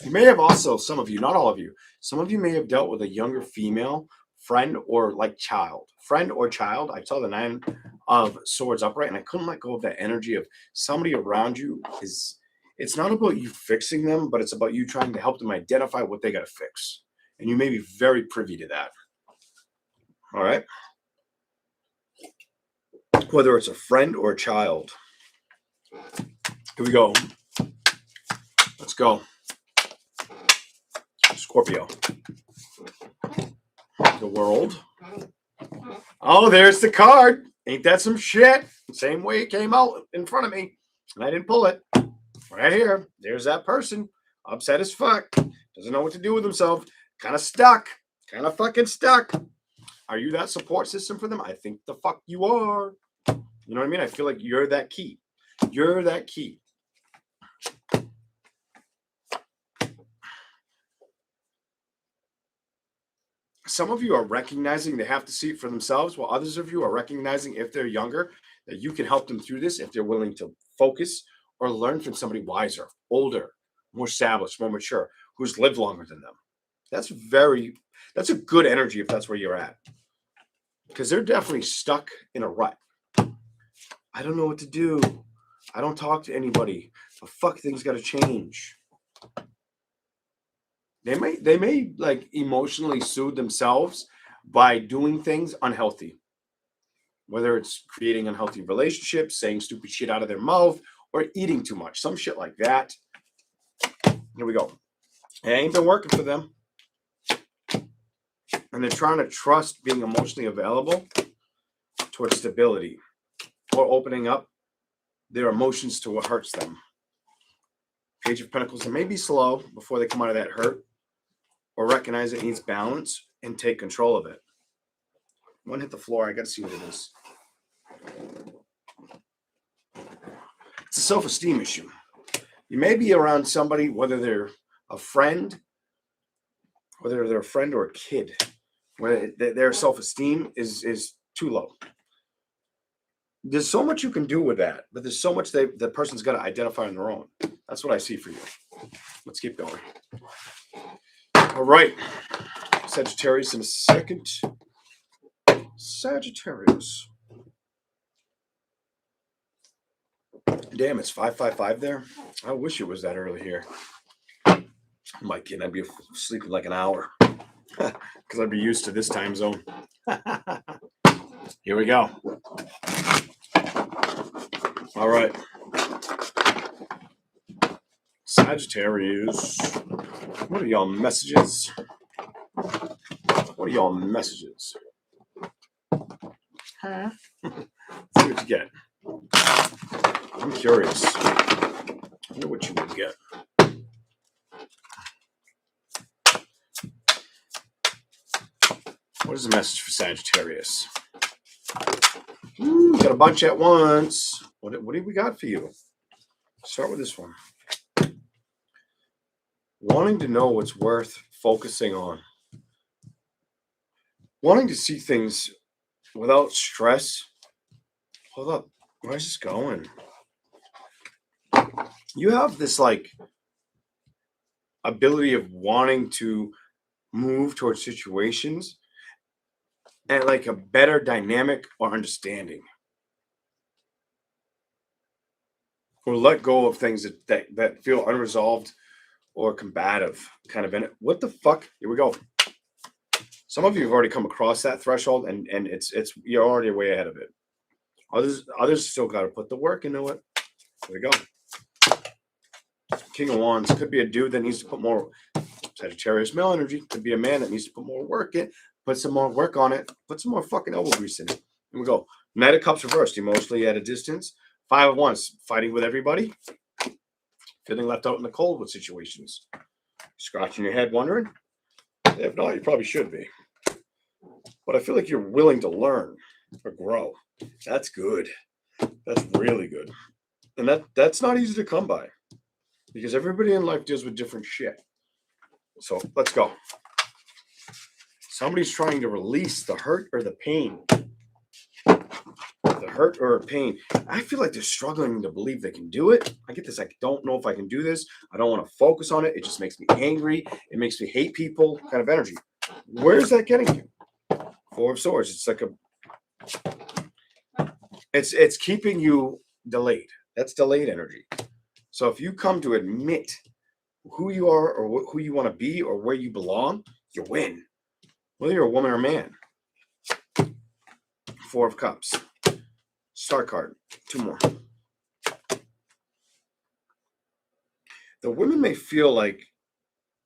Speaker 1: You may have also, some of you, not all of you, some of you may have dealt with a younger female friend or like child. Friend or child. I saw the Nine of Swords upright and I couldn't let go of that energy of somebody around you is, it's not about you fixing them, but it's about you trying to help them identify what they got to fix. And you may be very privy to that. All right. Whether it's a friend or a child. Here we go. Let's go. Scorpio. The World. Oh, there's the card. Ain't that some shit? Same way it came out in front of me. And I didn't pull it. Right here. There's that person. Upset as fuck. Doesn't know what to do with himself. Kind of stuck. Kind of fucking stuck. Are you that support system for them? I think the fuck you are. You know what I mean? I feel like you're that key. You're that key. Some of you are recognizing they have to see it for themselves, while others of you are recognizing if they're younger, that you can help them through this if they're willing to focus or learn from somebody wiser, older, more established, more mature, who's lived longer than them. That's a good energy if that's where you're at. Because they're definitely stuck in a rut. I don't know what to do. I don't talk to anybody. The fuck things got to change. They may like emotionally soothe themselves by doing things unhealthy. Whether it's creating unhealthy relationships, saying stupid shit out of their mouth, or eating too much, some shit like that. Here we go. It ain't been working for them. And they're trying to trust being emotionally available towards stability or opening up their emotions to what hurts them. Page of Pentacles, they may be slow before they come out of that hurt or recognize it needs balance and take control of it. One hit the floor. I got to see what it is. It's a self-esteem issue. You may be around somebody, whether they're a friend, whether they're a friend or a kid, where their self-esteem is too low. There's so much you can do with that, but there's so much the person's got to identify on their own. That's what I see for you. Let's keep going. All right. Sagittarius in a second. Sagittarius. Damn, it's 555 there. I wish it was that early here. I'm like, kidding, I'd be sleeping like an hour because I'd be used to this time zone. Here we go. All right. Sagittarius. What are y'all messages? What are y'all messages? Huh? See what you get. I'm curious. I wonder what you would get. What is the message for Sagittarius? Ooh, got a bunch at once. What do we got for you? Start with this one. Wanting to know what's worth focusing on. Wanting to see things without stress. Hold up. Where's this going? You have this like ability of wanting to move towards situations and like a better dynamic or understanding. Or let go of things that feel unresolved or combative kind of in it. What the fuck? Here we go. Some of you have already come across that threshold and it's you're already way ahead of it. Others still got to put the work into it. There we go. King of Wands could be a dude that needs to put more Sagittarius male energy. Could be a man that needs to put more work in, put some more work on it, put some more fucking elbow grease in it. Here we go. Knight of Cups reversed, emotionally at a distance. 5 of Wands, fighting with everybody. Feeling left out in the cold with situations. Scratching your head, wondering? If not, you probably should be. But I feel like you're willing to learn or grow. That's good. That's really good. And that's not easy to come by. Because everybody in life deals with different shit. So let's go. Somebody's trying to release the hurt or the pain. The hurt or pain. I feel like they're struggling to believe they can do it. I get this. I don't know if I can do this. I don't want to focus on it. It just makes me angry. It makes me hate people kind of energy. Where's that getting you? 4 of Swords. It's like it's keeping you delayed. That's delayed energy. So if you come to admit who you are or who you want to be or where you belong, you win. Whether you're a woman or man. 4 of Cups. Star card. 2 more. The women may feel like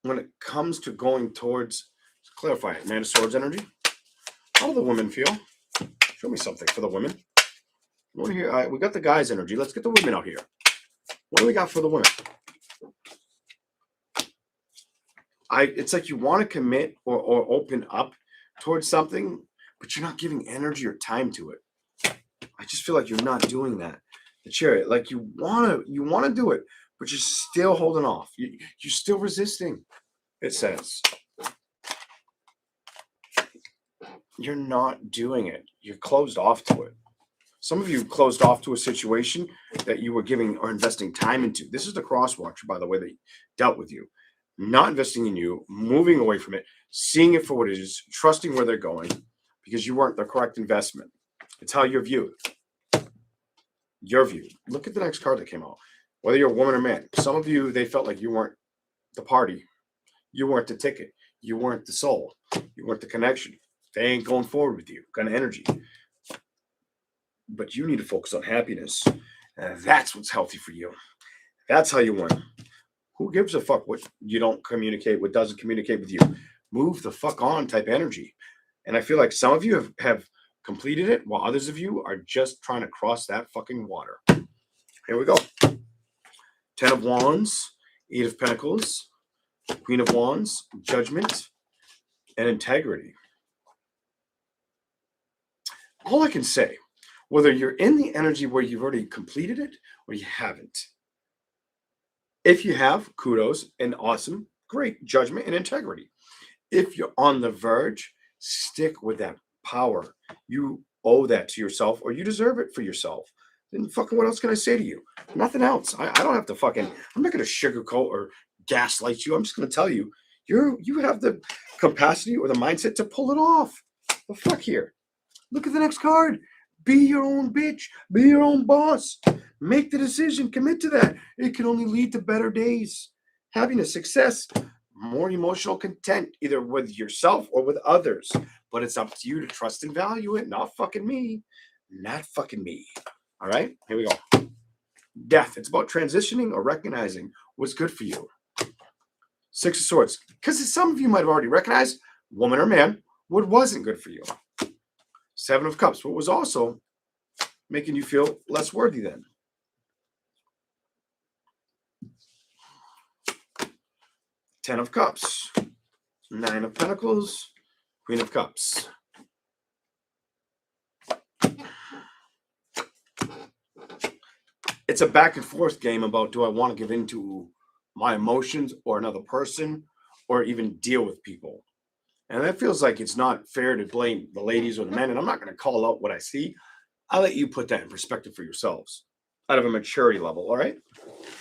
Speaker 1: when it comes to going towards, clarify it, Man of Swords energy. How do the women feel? Show me something for the women. I want to hear, we got the guys' energy. Let's get the women out here. What do we got for the women? It's like you want to commit or open up towards something, but you're not giving energy or time to it. I just feel like you're not doing that. The Chariot, like you want to do it, but you're still holding off. You're still resisting. It says you're not doing it. You're closed off to it. Some of you closed off to a situation that you were giving or investing time into. This is the Cross Watcher, by the way, that dealt with you. Not investing in you, moving away from it, seeing it for what it is, trusting where they're going, because you weren't the correct investment. It's how you're viewed. Your view. Look at the next card that came out. Whether you're a woman or man. Some of you, they felt like you weren't the party. You weren't the ticket. You weren't the soul. You weren't the connection. They ain't going forward with you. Kind of energy. But you need to focus on happiness. And that's what's healthy for you. That's how you win. Who gives a fuck what you don't communicate, what doesn't communicate with you? Move the fuck on type energy. And I feel like some of you have completed it, while others of you are just trying to cross that fucking water. Here we go. 10 of Wands, 8 of Pentacles, Queen of Wands, Judgment, and Integrity. All I can say, whether you're in the energy where you've already completed it or you haven't, if you have, kudos and awesome, great, Judgment and Integrity. If you're on the verge, stick with that power. You owe that to yourself, or you deserve it for yourself. Then fucking what else can I say to you? Nothing else. I don't have to fucking, I'm not going to sugarcoat or gaslight you. I'm just going to tell you, you have the capacity or the mindset to pull it off. The fuck here. Look at the next card. Be your own bitch. Be your own boss. Make the decision. Commit to that. It can only lead to better days. Happiness, success, more emotional content, either with yourself or with others. But it's up to you to trust and value it, not fucking me. Not fucking me. All right, here we go. Death. It's about transitioning or recognizing what's good for you. Six of Swords. Because some of you might have already recognized, woman or man, what wasn't good for you. Seven of Cups. What was also making you feel less worthy then. Ten of Cups. Nine of Pentacles. Queen of Cups. It's a back and forth game about, do I want to give in to my emotions or another person, or even deal with people? And that feels like it's not fair to blame the ladies or the men. And I'm not going to call out what I see. I'll let you put that in perspective for yourselves out of a maturity level. All right.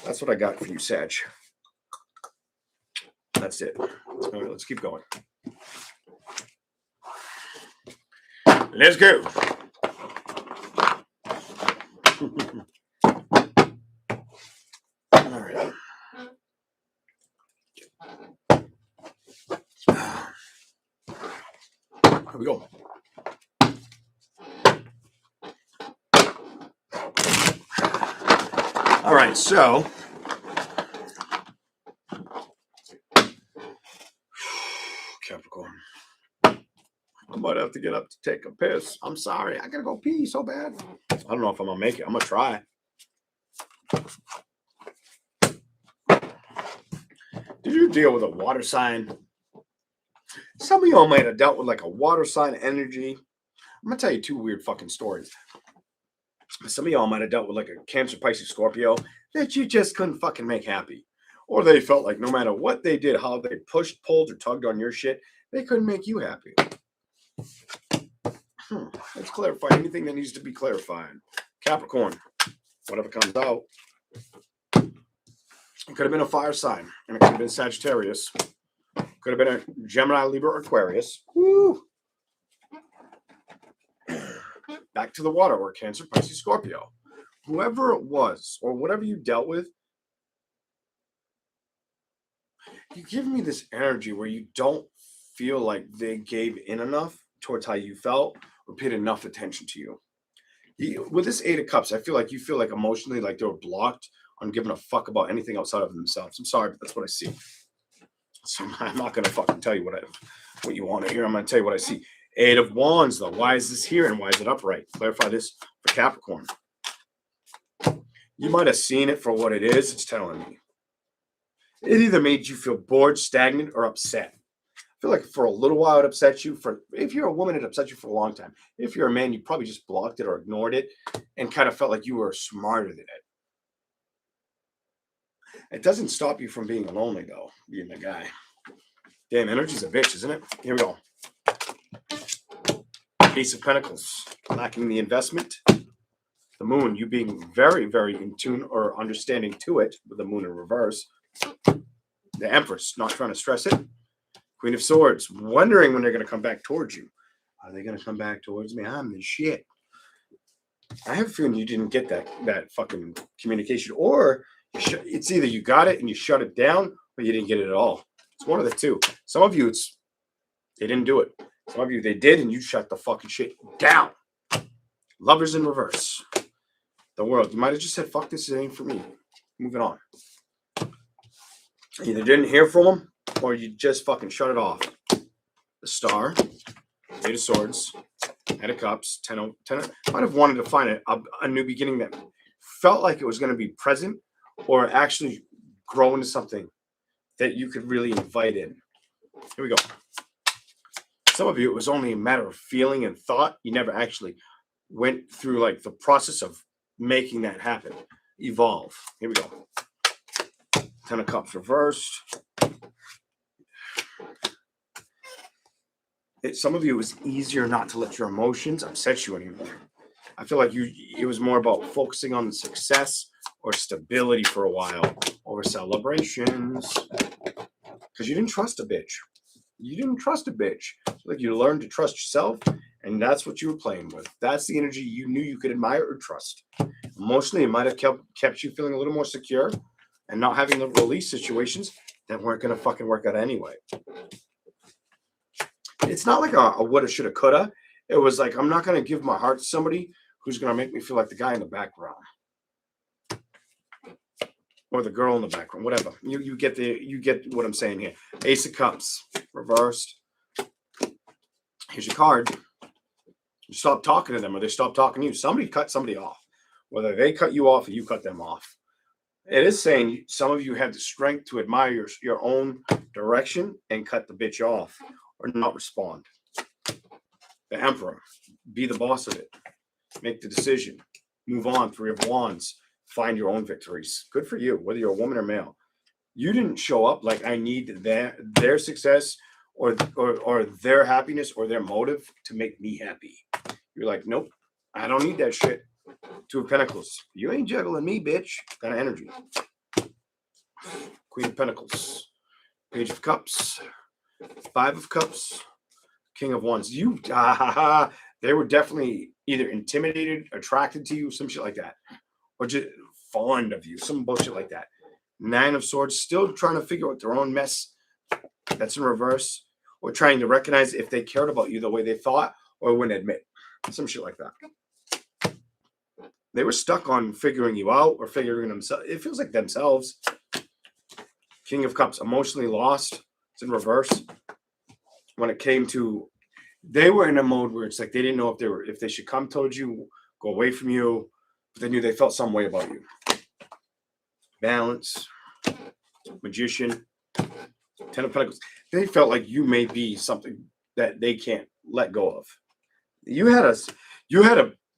Speaker 1: That's what I got for you, Sag. That's it. Let's keep going. Let's go. All right. Here we go. All right, so Capricorn. I might have to get up to take a piss. I'm sorry. I gotta go pee so bad. I don't know if I'm gonna make it. I'm gonna try. Did you deal with a water sign? Some of y'all might have dealt with like a water sign energy. I'm gonna tell you two weird fucking stories. Some of y'all might have dealt with like a Cancer, Pisces, Scorpio that you just couldn't fucking make happy. Or they felt like no matter what they did, how they pushed, pulled, or tugged on your shit, they couldn't make you happy. Let's clarify anything that needs to be clarified. Capricorn, whatever comes out. It could have been a fire sign, and it could have been Sagittarius. Could have been a Gemini, Libra, or Aquarius. Woo! Back to the water, or Cancer, Pisces, Scorpio. Whoever it was, or whatever you dealt with, you give me this energy where you don't feel like they gave in enough towards how you felt or paid enough attention to you. With this Eight of Cups, I feel like emotionally, like they were blocked on giving a fuck about anything outside of themselves. I'm sorry, but that's what I see. So I'm not going to fucking tell you what you want to hear. I'm going to tell you what I see. Eight of Wands, though. Why is this here and why is it upright? Clarify this for Capricorn. You might have seen it for what it is. It's telling me. It either made you feel bored, stagnant, or upset. I feel like for a little while it upset you. If you're a woman, it upset you for a long time. If you're a man, you probably just blocked it or ignored it and kind of felt like you were smarter than it. It doesn't stop you from being lonely, though, being the guy. Damn, energy's a bitch, isn't it? Here we go. Ace of Pentacles, lacking the investment. The Moon, you being very, very in tune or understanding to it with the Moon in reverse. The Empress, not trying to stress it. Queen of Swords, wondering when they're going to come back towards you. Are they going to come back towards me? I'm the shit. I have a feeling you didn't get that fucking communication, or it's either you got it and you shut it down, or you didn't get it at all. It's one of the two. Some of you, they didn't do it. Some of you, they did, and you shut the fucking shit down. Lovers in reverse. The World. You might have just said, fuck this, it ain't for me. Moving on. You either didn't hear from them, or you just fucking shut it off. The Star. Eight of Swords. Head of Cups. Ten of might have wanted to find a new beginning that felt like it was going to be present or actually grow into something that you could really invite in. Here we go. Some of you, it was only a matter of feeling and thought. You never actually went through like the process of making that happen. Evolve. Here we go. Ten of Cups reversed. Some of you, it was easier not to let your emotions upset you anymore. I feel like it was more about focusing on the success or stability for a while over celebrations. Because you didn't trust a bitch. You didn't trust a bitch. Like you learned to trust yourself, and that's what you were playing with. That's the energy you knew you could admire or trust. Emotionally, it might have kept you feeling a little more secure and not having the release situations that weren't going to fucking work out anyway. It's not like a woulda, shoulda, coulda. It was like, I'm not going to give my heart to somebody who's going to make me feel like the guy in the background or the girl in the background, whatever. You get what I'm saying here. Ace of Cups reversed. Here's your card. You stop talking to them or they stop talking to you. Somebody cut somebody off. Whether they cut you off or you cut them off. It is saying some of you have the strength to admire your own direction and cut the bitch off or not respond. The Emperor. Be the boss of it. Make the decision. Move on. Three of Wands. Find your own victories. Good for you, whether you're a woman or male. You didn't show up like I need their success or their happiness or their motive to make me happy. You're like, nope, I don't need that shit. Two of Pentacles. You ain't juggling me, bitch. Kind of energy. Queen of Pentacles. Page of Cups. Five of Cups. King of Wands. They were definitely either intimidated, attracted to you, some shit like that. Or just fond of you. Some bullshit like that. Nine of Swords. Still trying to figure out their own mess. That's in reverse. Or trying to recognize if they cared about you the way they thought or wouldn't admit. Some shit like that. They were stuck on figuring you out or figuring themselves. It feels like themselves. King of Cups, emotionally lost. It's in reverse. When it came to, they were in a mode where it's like they didn't know if they should come towards you, go away from you, but they knew they felt some way about you. Balance, Magician, Ten of Pentacles. They felt like you may be something that they can't let go of. You had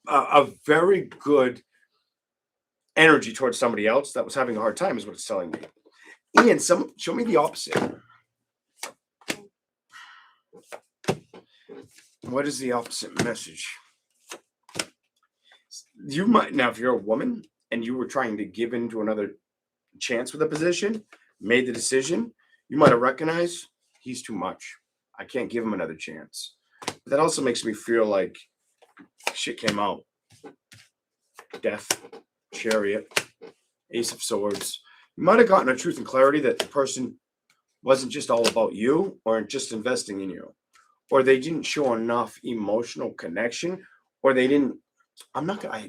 Speaker 1: a very good energy towards somebody else that was having a hard time, is what it's telling me. Ian, show me the opposite. What is the opposite message? You might, now if you're a woman and you were trying to give into another chance with a position, made the decision, you might have recognized he's too much. I can't give him another chance. But that also makes me feel like shit came out. Death, Chariot, Ace of Swords. You might have gotten a truth and clarity that the person wasn't just all about you or just investing in you, or they didn't show enough emotional connection, or they didn't. I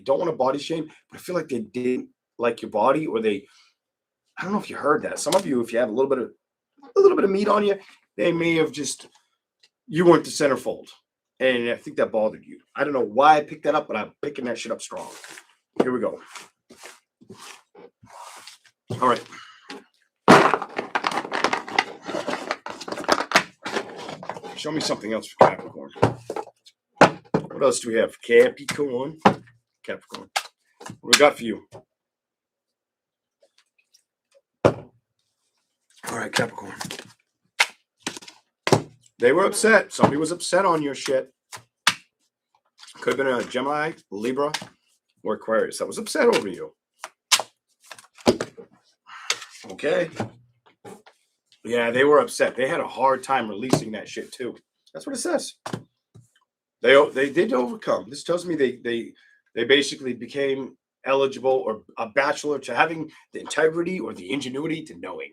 Speaker 1: don't want to body shame, but I feel like they didn't like your body, or I don't know if you heard that. Some of you, if you have a little bit of meat on you, they may have you weren't the centerfold. And I think that bothered you. I don't know why I picked that up, but I'm picking that shit up strong. Here we go. All right. Show me something else for Capricorn. What else do we have? Capricorn. What do we got for you? All right, Capricorn. They were upset. Somebody was upset on your shit. Could have been a Gemini, Libra, or Aquarius that was upset over you. Okay. Yeah, they were upset. They had a hard time releasing that shit too. That's what it says. They did overcome. This tells me they basically became eligible or a bachelor to having the integrity or the ingenuity to knowing.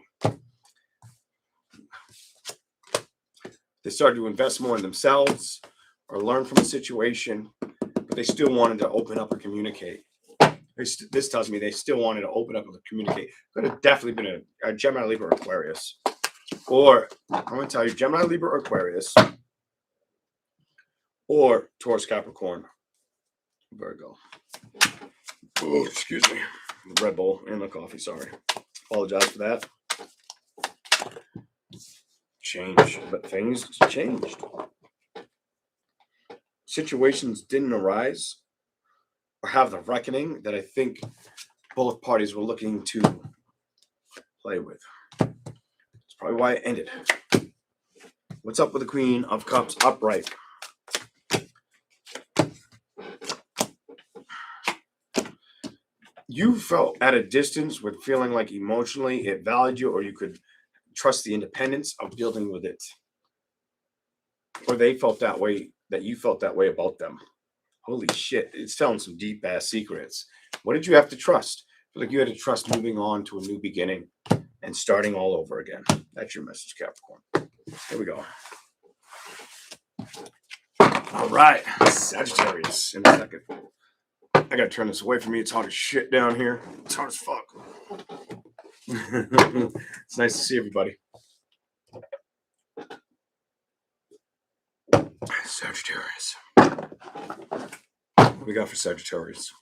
Speaker 1: They started to invest more in themselves or learn from the situation, but they still wanted to open up or communicate. This tells me they still wanted to open up and communicate. Could have definitely been a Gemini, Libra, or Aquarius. Or, I'm going to tell you, Gemini, Libra, or Aquarius. Or Taurus, Capricorn, Virgo. Oh, excuse me. The Red Bull and the coffee, sorry. Apologize for that. Change, but things changed. Situations didn't arise or have the reckoning that I think both parties were looking to play with. That's probably why it ended. What's up with the Queen of Cups upright? You felt at a distance with feeling like emotionally it valued you, or you could trust the independence of dealing with it. Or they felt that way, that you felt that way about them. Holy shit, it's telling some deep ass secrets. What did you have to trust? feel like you had to trust moving on to a new beginning and starting all over again. That's your message, Capricorn. Here we go. All right, Sagittarius in a second. I gotta turn this away from me. It's hot as shit down here. It's hot as fuck. It's nice to see everybody. Sagittarius. What do we got for Sagittarius?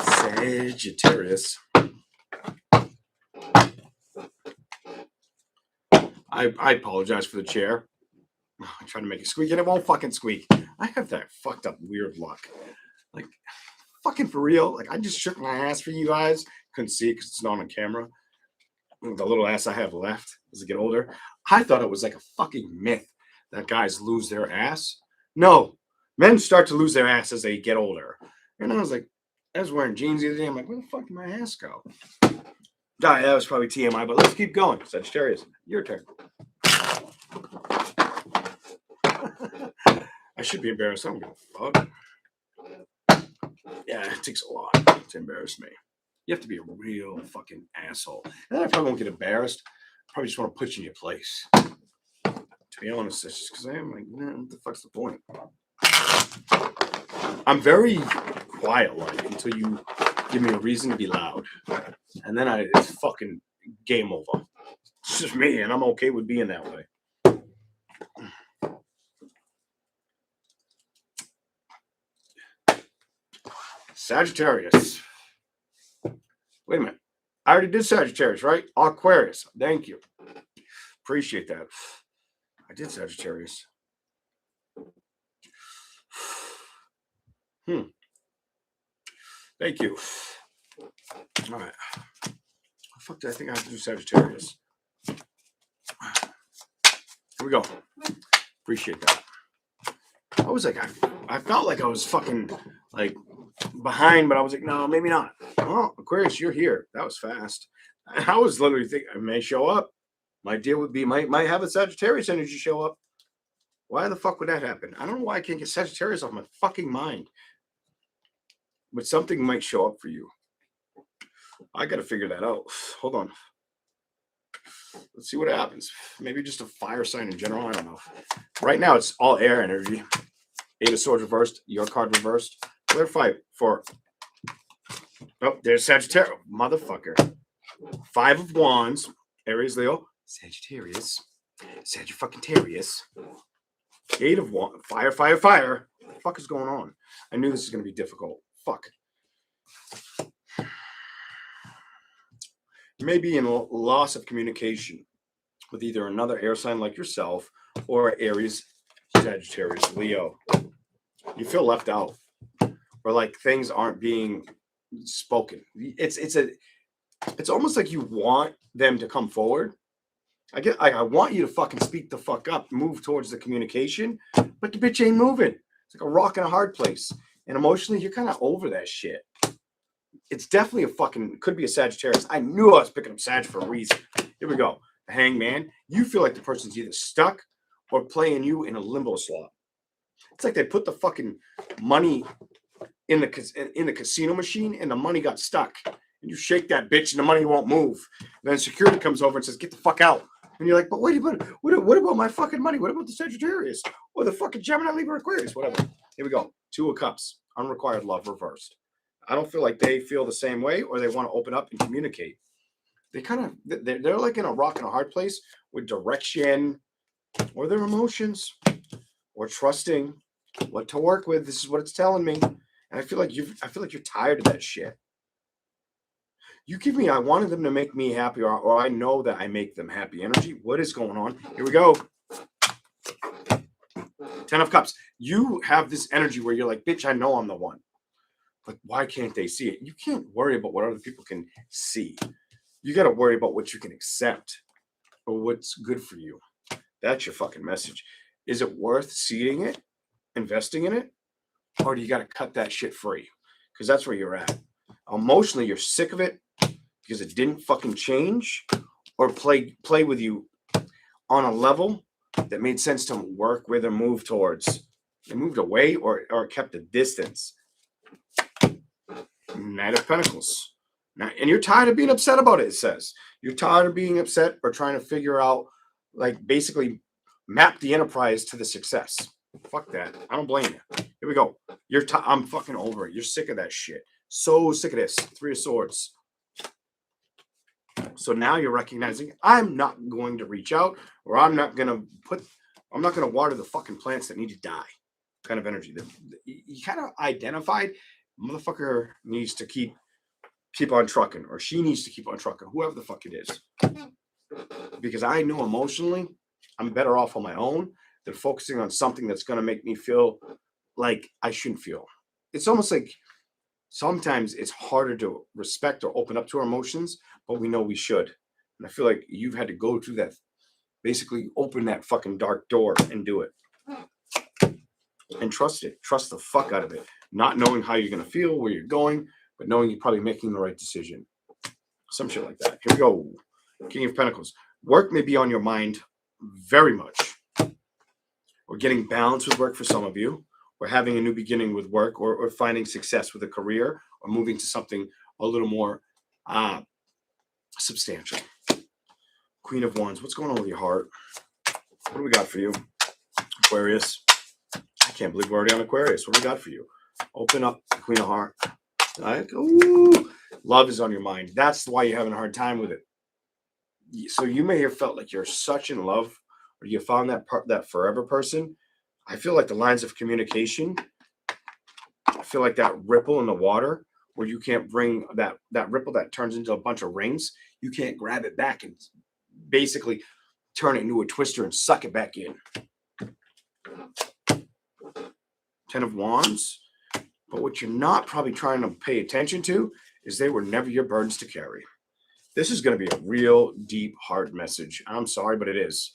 Speaker 1: Sagittarius. I apologize for the chair. I'm trying to make it squeak and it won't fucking squeak. I have that fucked up weird luck. Like, fucking for real. Like, I just shook my ass for you guys. Couldn't see it because it's not on camera. The little ass I have left as I get older. I thought it was like a fucking myth that guys lose their ass. No, men start to lose their ass as they get older. And I was like, I was wearing jeans the other day. I'm like, where the fuck did my ass go? That was probably TMI, but let's keep going. Sagittarius, your turn. I should be embarrassed. I don't give a fuck. Yeah, it takes a lot to embarrass me. You have to be a real fucking asshole. And then I probably won't get embarrassed. I probably just want to put you in your place. To be honest, it's just because I am like, nah, what the fuck's the point? I'm very quiet-like until you give me a reason to be loud. And then it's fucking game over. It's just me, and I'm okay with being that way. Sagittarius. Wait a minute. I already did Sagittarius, right? Aquarius. Thank you. Appreciate that. I did Sagittarius. Thank you. All right. Fuck, I think I have to do Sagittarius. Here we go. Appreciate that. I was like, I felt like I was fucking like behind, but I was like, no, maybe not. Oh, Aquarius, you're here. That was fast. I was literally thinking I may show up. My deal would be might have a Sagittarius energy show up. Why the fuck would that happen? I don't know why I can't get Sagittarius off my fucking mind. But something might show up for you. I got to figure that out. Hold on. Let's see what happens. Maybe just a fire sign in general. I don't know. Right now, it's all air energy. Eight of Swords reversed. Your card reversed. Clarify for. Oh, there's Sagittarius. Motherfucker. Five of Wands. Aries, Leo. Sagittarius. Sagittarius. Eight of Wands. Fire, fire, fire. What the fuck is going on? I knew this was going to be difficult. Fuck. Maybe in loss of communication with either another air sign like yourself or Aries, Sagittarius, Leo. You feel left out, or like things aren't being spoken. It's almost like you want them to come forward. I want you to fucking speak the fuck up, move towards the communication, but the bitch ain't moving. It's like a rock in a hard place, and emotionally you're kind of over that shit. It's definitely could be a Sagittarius. I knew I was picking up Sag for a reason. Here we go. The Hangman. You feel like the person's either stuck or playing you in a limbo slot. It's like they put the fucking money in the casino machine and the money got stuck. And you shake that bitch and the money won't move. And then security comes over and says, get the fuck out. And you're like, but wait a minute. What about my fucking money? What about the Sagittarius? Or the fucking Gemini, Libra, Aquarius? Whatever. Here we go. Two of Cups. Unrequited love reversed. I don't feel like they feel the same way or they want to open up and communicate. They're like in a rock and a hard place with direction or their emotions or trusting what to work with. This is what it's telling me. And I feel like you're tired of that shit. You give me, I wanted them to make me happy or I know that I make them happy energy. What is going on? Here we go. 10 of Cups. You have this energy where you're like, bitch, I know I'm the one. But why can't they see it? You can't worry about what other people can see. You got to worry about what you can accept or what's good for you. That's your fucking message. Is it worth seeding it, investing in it? Or do you got to cut that shit free? Because that's where you're at. Emotionally, you're sick of it because it didn't fucking change or play with you on a level that made sense to work with or move towards. They moved away or kept a distance. Knight of Pentacles. Now, and you're tired of being upset about it, it says. You're tired of being upset or trying to figure out, like, basically map the enterprise to the success. Fuck that. I don't blame you. Here we go. I'm fucking over it. You're sick of that shit. So sick of this. Three of Swords. So now you're recognizing I'm not going to reach out, or I'm not going to water the fucking plants that need to die. Kind of energy. You kind of identified motherfucker needs to keep on trucking, or she needs to keep on trucking, whoever the fuck it is. Because I know emotionally I'm better off on my own than focusing on something that's going to make me feel like I shouldn't feel. It's almost like sometimes it's harder to respect or open up to our emotions, but we know we should. And I feel like you've had to go through that, basically open that fucking dark door and do it. And trust it. Trust the fuck out of it. Not knowing how you're going to feel, where you're going, but knowing you're probably making the right decision. Some shit like that. Here we go. King of Pentacles. Work may be on your mind very much. We're getting balance with work for some of you. We're having a new beginning with work, or finding success with a career, or moving to something a little more substantial. Queen of Wands. What's going on with your heart? What do we got for you? Aquarius. I can't believe we're already on Aquarius. What do we got for you? Open up the Queen of Heart. Like, ooh, love is on your mind. That's why you're having a hard time with it. So you may have felt like you're such in love, or you found that forever person. I feel like the lines of communication, I feel like that ripple in the water, where you can't bring that ripple that turns into a bunch of rings. You can't grab it back and basically turn it into a twister and suck it back in. 10 of Wands. But what you're not probably trying to pay attention to is they were never your burdens to carry. This is going to be a real deep, hard message. I'm sorry, but it is.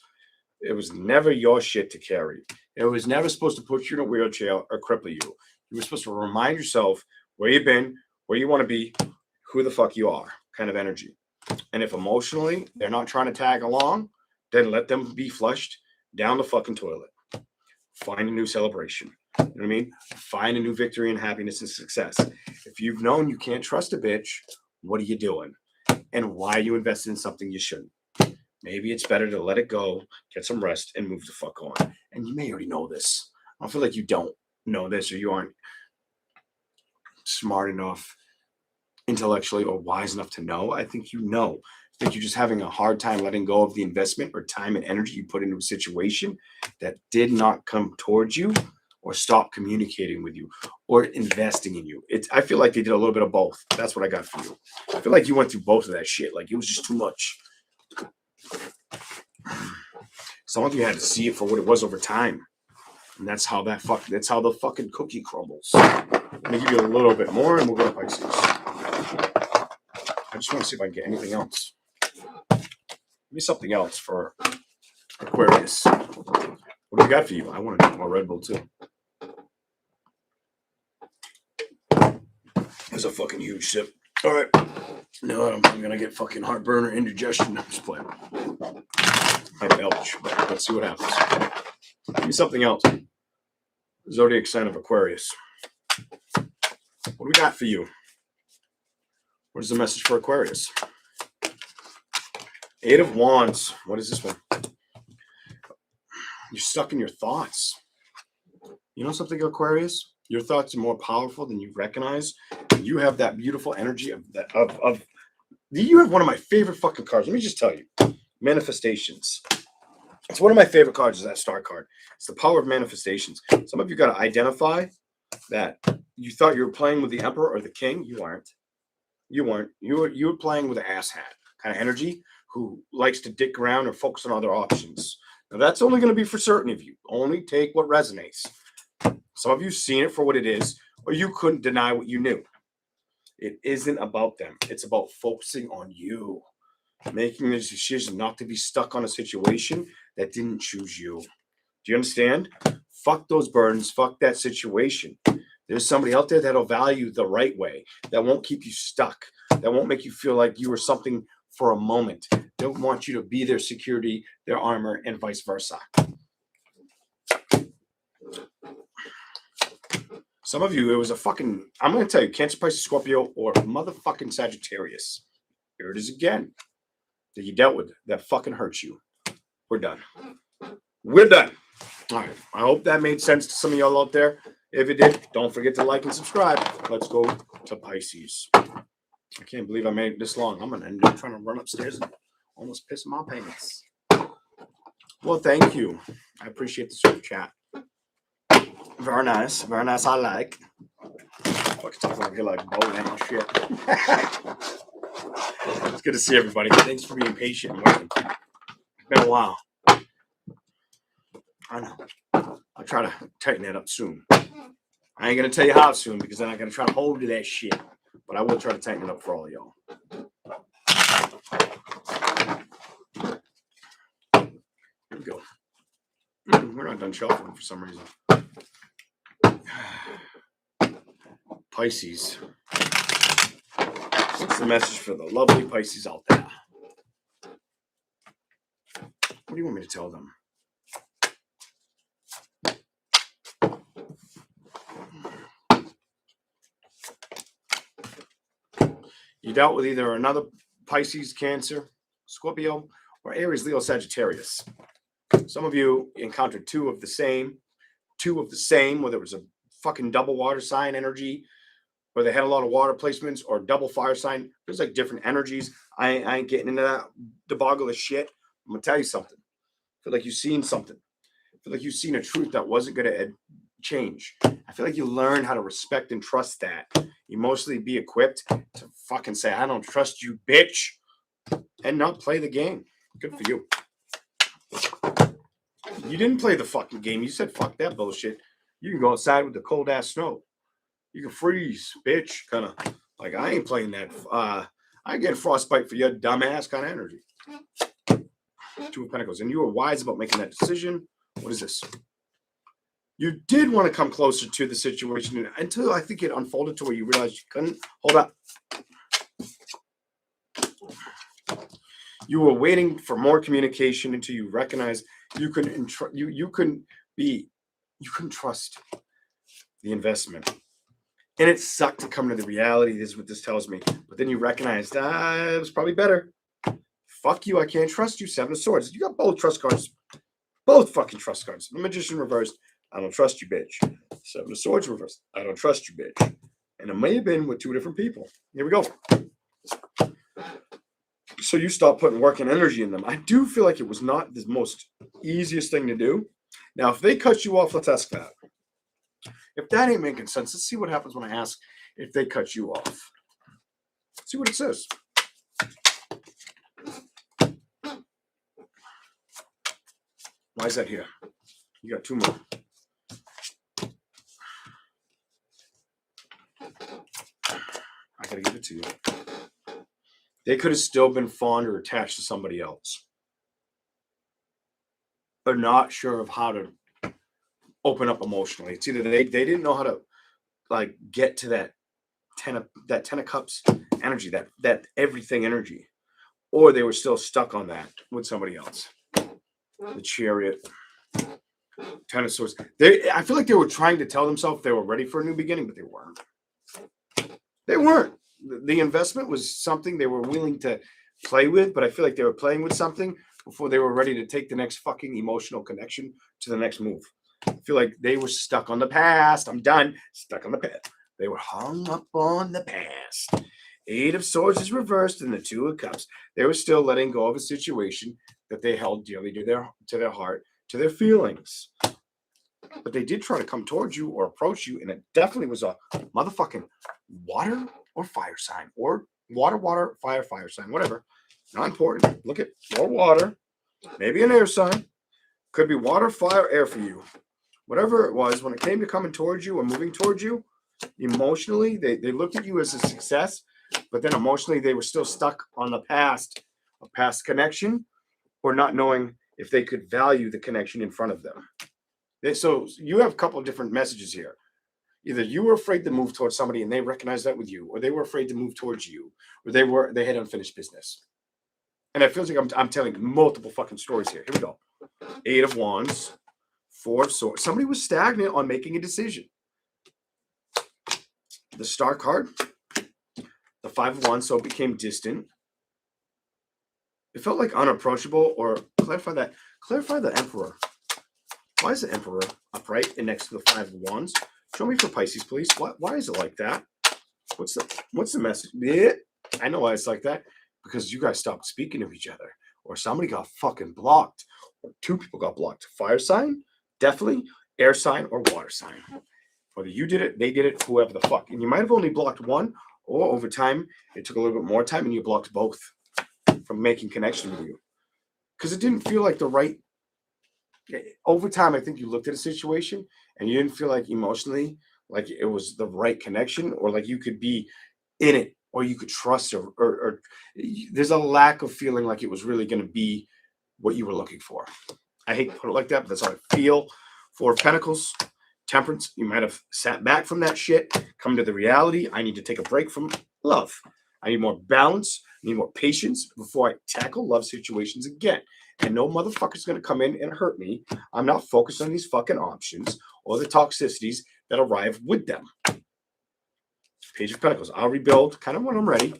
Speaker 1: It was never your shit to carry. It was never supposed to put you in a wheelchair or cripple you. You were supposed to remind yourself where you've been, where you want to be, who the fuck you are, kind of energy. And if emotionally they're not trying to tag along, then let them be flushed down the fucking toilet. Find a new celebration. You know what I mean? Find a new victory and happiness and success. If you've known you can't trust a bitch, what are you doing? And why are you investing in something you shouldn't? Maybe it's better to let it go, get some rest, and move the fuck on. And you may already know this. I feel like you don't know this, or you aren't smart enough intellectually or wise enough to know. I think you know. I think you're just having a hard time letting go of the investment or time and energy you put into a situation that did not come towards you, or stop communicating with you, or investing in you. I feel like they did a little bit of both. That's what I got for you. I feel like you went through both of that shit. Like, it was just too much. Some of you had to see it for what it was over time. And that's how the fucking cookie crumbles. Let me give you a little bit more and we'll go to Pisces. I just want to see if I can get anything else. Give me something else for Aquarius. What do we got for you? I want to drink more Red Bull too. That's a fucking huge sip. All right. No, I'm going to get fucking heartburn or indigestion. I'm just playing. I belch, but let's see what happens. Give me something else. Zodiac sign of Aquarius. What do we got for you? What is the message for Aquarius? 8 of Wands. What is this one? You're stuck in your thoughts. You know something, Aquarius? Your thoughts are more powerful than you recognize. You have that beautiful energy of you have one of my favorite fucking cards. Let me just tell you. Manifestations. It's one of my favorite cards, is that star card. It's the power of manifestations. Some of you got to identify that you thought you were playing with the emperor or the king. You aren't. You weren't. You were playing with an asshat kind of energy who likes to dick around or focus on other options. Now, that's only going to be for certain of you. Only take what resonates. Some of you seen it for what it is, or you couldn't deny what you knew. It isn't about them. It's about focusing on you. Making the decision not to be stuck on a situation that didn't choose you. Do you understand? Fuck those burdens. Fuck that situation. There's somebody out there that'll value the right way, that won't keep you stuck, that won't make you feel like you were something for a moment. They want you to be their security, their armor, and vice versa. Some of you, it was a fucking, I'm going to tell you, Cancer, Pisces, Scorpio, or motherfucking Sagittarius. Here it is again. That you dealt with that fucking hurts you. We're done. We're done. All right. I hope that made sense to some of y'all out there. If it did, don't forget to like and subscribe. Let's go to Pisces. I can't believe I made it this long. I'm going to end up trying to run upstairs and almost piss my pants. Well, thank you. I appreciate the super chat. Very nice. Very nice. I like. Fucking talking like you're like bowling and shit. It's good to see everybody. Thanks for being patient and waiting. It's been a while. I know. I'll try to tighten that up soon. I ain't going to tell you how soon because then I'm going to try to hold to that shit. But I will try to tighten it up for all of y'all. Here we go. We're not done shuffling for some reason. Pisces. What's the message for the lovely Pisces out there? What do you want me to tell them? You dealt with either another Pisces, Cancer, Scorpio, or Aries, Leo, Sagittarius. Some of you encountered two of the same, whether it was a fucking double water sign energy, where they had a lot of water placements, or double fire sign. There's like different energies. I ain't getting into that debacle of shit. I'm going to tell you something. I feel like you've seen something. I feel like you've seen a truth that wasn't going to change. I feel like you learn how to respect and trust that. Emotionally be equipped to fucking say, I don't trust you, bitch, and not play the game. Good for you. You didn't play the fucking game. You said, fuck that bullshit. You can go outside with the cold ass snow. You can freeze, bitch. Kind of like, I ain't playing that. I get frostbite for your dumbass kind of energy. Two of Pentacles. And you were wise about making that decision. What is this? You did want to come closer to the situation until I think it unfolded to where you realized you couldn't. Hold up. You were waiting for more communication until you recognized you couldn't trust the investment. And it sucked to come to the reality. This is what this tells me. But then you recognized, it was probably better. Fuck you. I can't trust you. Seven of Swords. You got both trust cards. Both fucking trust cards. The Magician reversed. I don't trust you, bitch. Seven of Swords reversed. I don't trust you, bitch. And it may have been with two different people. Here we go. So you stop putting work and energy in them. I do feel like it was not the most easiest thing to do. Now, if they cut you off, let's ask that. If that ain't making sense, let's see what happens when I ask if they cut you off. Let's see what it says. Why is that here? You got two more. I gotta give it to you. They could have still been fond or attached to somebody else. They're not sure of how to open up emotionally. It's either they didn't know how to like get to that ten of cups energy, that everything energy, or they were still stuck on that with somebody else. The Chariot, Ten of Swords. I feel like they were trying to tell themselves they were ready for a new beginning, but they weren't. They weren't. The investment was something they were willing to play with, but I feel like they were playing with something before they were ready to take the next fucking emotional connection to the next move. I feel like they were stuck on the past. I'm done. Stuck on the past. They were hung up on the past. Eight of Swords is reversed and the Two of Cups. They were still letting go of a situation that they held dearly to their heart, to their feelings. But they did try to come towards you or approach you, and it definitely was a motherfucking water or fire sign, or water, fire sign, whatever. Not important. Look at more water, maybe an air sign. Could be water, fire, air for you. Whatever it was, when it came to coming towards you or moving towards you, emotionally, they looked at you as a success, but then emotionally, they were still stuck on the past, a past connection, or not knowing if they could value the connection in front of them. So you have a couple of different messages here. Either you were afraid to move towards somebody and they recognized that with you, or they were afraid to move towards you, or they had unfinished business. And it feels like I'm telling multiple fucking stories here. Here we go. Eight of Wands, Four of Swords. Somebody was stagnant on making a decision. the Star card, the 5 of Wands, so it became distant. It felt like unapproachable, or clarify the Emperor. Why is the Emperor upright and next to the 5 of Wands? Show me for Pisces, please. Why is it like that? What's the message? Yeah, I know why it's like that. Because you guys stopped speaking to each other. Or somebody got fucking blocked. Or 2 people got blocked. Fire sign, definitely. Air sign or water sign. Whether you did it, they did it, whoever the fuck. And you might have only blocked one, or over time, it took a little bit more time and you blocked both from making connection with you. Because it didn't feel like the right... Over time, I think you looked at a situation and you didn't feel like emotionally like it was the right connection, or like you could be in it, or you could trust, or there's a lack of feeling like it was really going to be what you were looking for. I hate to put it like that, but that's how I feel. 4 of Pentacles, Temperance. You might have sat back from that shit, come to the reality. I need to take a break from love. I need more balance. I need more patience before I tackle love situations again. And no motherfucker's going to come in and hurt me. I'm not focused on these fucking options or the toxicities that arrive with them. Page of Pentacles. I'll rebuild kind of when I'm ready,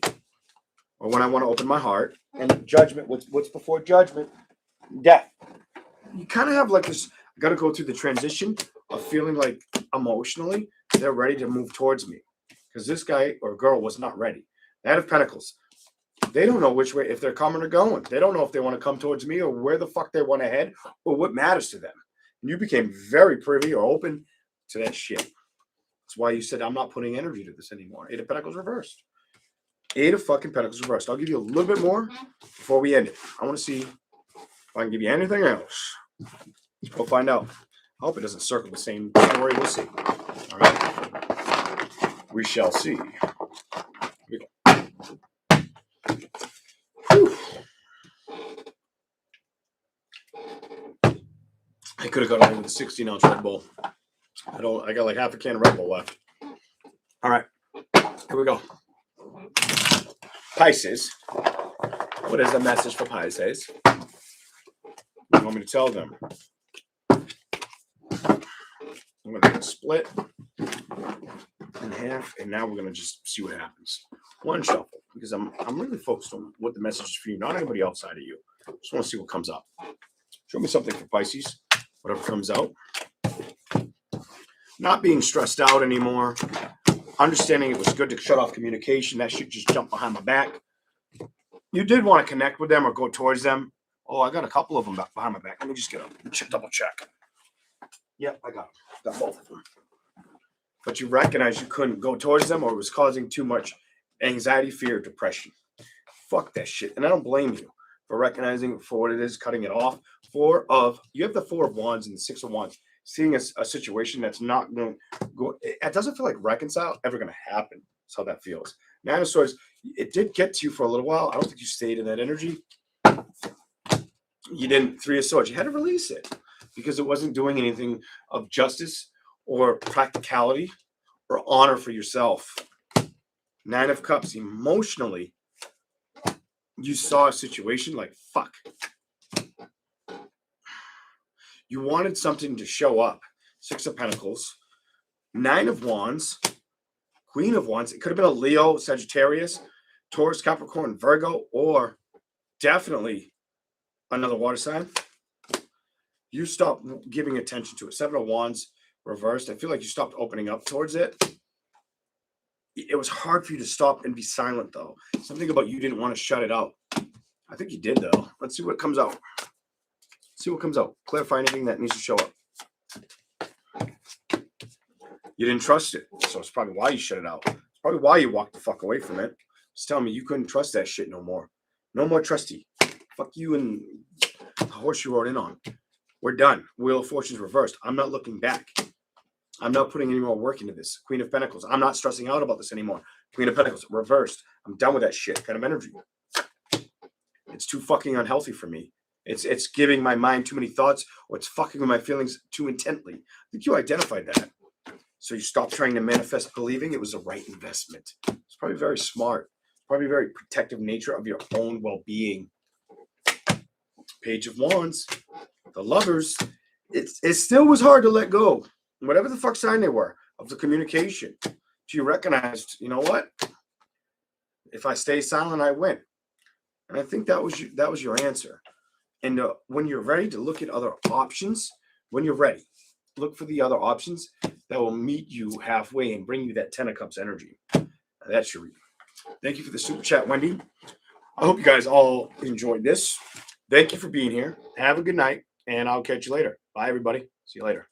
Speaker 1: or when I want to open my heart. And Judgment. What's before Judgment? Death. You kind of have like this. I got to go through the transition of feeling like emotionally they're ready to move towards me, because this guy or girl was not ready. Knight of Pentacles. They don't know which way, if they're coming or going. They don't know if they want to come towards me or where the fuck they want to head or what matters to them. And you became very privy or open to that shit. That's why you said, I'm not putting energy to this anymore. 8 of Pentacles reversed. 8 of fucking Pentacles reversed. I'll give you a little bit more before we end it. I want to see if I can give you anything else. We'll find out. I hope it doesn't circle the same story. We'll see. All right. We shall see. Here we go. Whew. I could have got away with a 16-ounce Red Bull. I got like half a can of Red Bull left. All right. Here we go. Pisces. What is the message for Pisces? You want me to tell them? I'm going to split in half, and now we're going to just see what happens. One shuffle, because I'm really focused on what the message is for you, not anybody outside of you. Just want to see what comes up. Show me something for Pisces, whatever comes out. Not being stressed out anymore. Understanding it was good to shut off communication. That shit just jumped behind my back. You did want to connect with them or go towards them. Oh, I got a couple of them behind my back. Let me just get them. Double check. Yep, I got them. Got both of them. But you recognized you couldn't go towards them, or it was causing too much anxiety, fear, depression. Fuck that shit. And I don't blame you for recognizing for what it is, cutting it off. You have the 4 of Wands and the 6 of Wands. Seeing a situation that's not going to go, it doesn't feel like reconcile ever going to happen. That's how that feels. 9 of Swords, it did get to you for a little while. I don't think you stayed in that energy. You didn't. 3 of Swords, you had to release it because it wasn't doing anything of justice or practicality or honor for yourself. 9 of Cups, emotionally, you saw a situation like, fuck. You wanted something to show up. 6 of Pentacles, 9 of Wands, Queen of Wands. It could have been a Leo, Sagittarius, Taurus, Capricorn, Virgo, or definitely another water sign. You stopped giving attention to it. 7 of Wands reversed. I feel like you stopped opening up towards it. It was hard for you to stop and be silent, though. Something about you didn't want to shut it out. I think you did, though. Let's see what comes out. See what comes out. Clarify anything that needs to show up. You didn't trust it. So it's probably why you shut it out. It's probably why you walked the fuck away from it. Just tell me you couldn't trust that shit no more. No more trusty. Fuck you and the horse you rode in on. We're done. Wheel of Fortune's reversed. I'm not looking back. I'm not putting any more work into this. Queen of Pentacles. I'm not stressing out about this anymore. Queen of Pentacles reversed. I'm done with that shit kind of energy. It's too fucking unhealthy for me. It's giving my mind too many thoughts, or it's fucking with my feelings too intently. I think you identified that. So you stopped trying to manifest believing it was the right investment. It's probably very smart. Probably very protective nature of your own well-being. Page of Wands. The Lovers. It still was hard to let go. Whatever the fuck sign they were of the communication. So you recognized, you know what? If I stay silent, I win. And I think that was your answer. And when you're ready to look at other options, when you're ready, look for the other options that will meet you halfway and bring you that 10 of cups energy. That's your reading. Thank you for the super chat, Wendy. I hope you guys all enjoyed this. Thank you for being here. Have a good night, and I'll catch you later. Bye, everybody. See you later.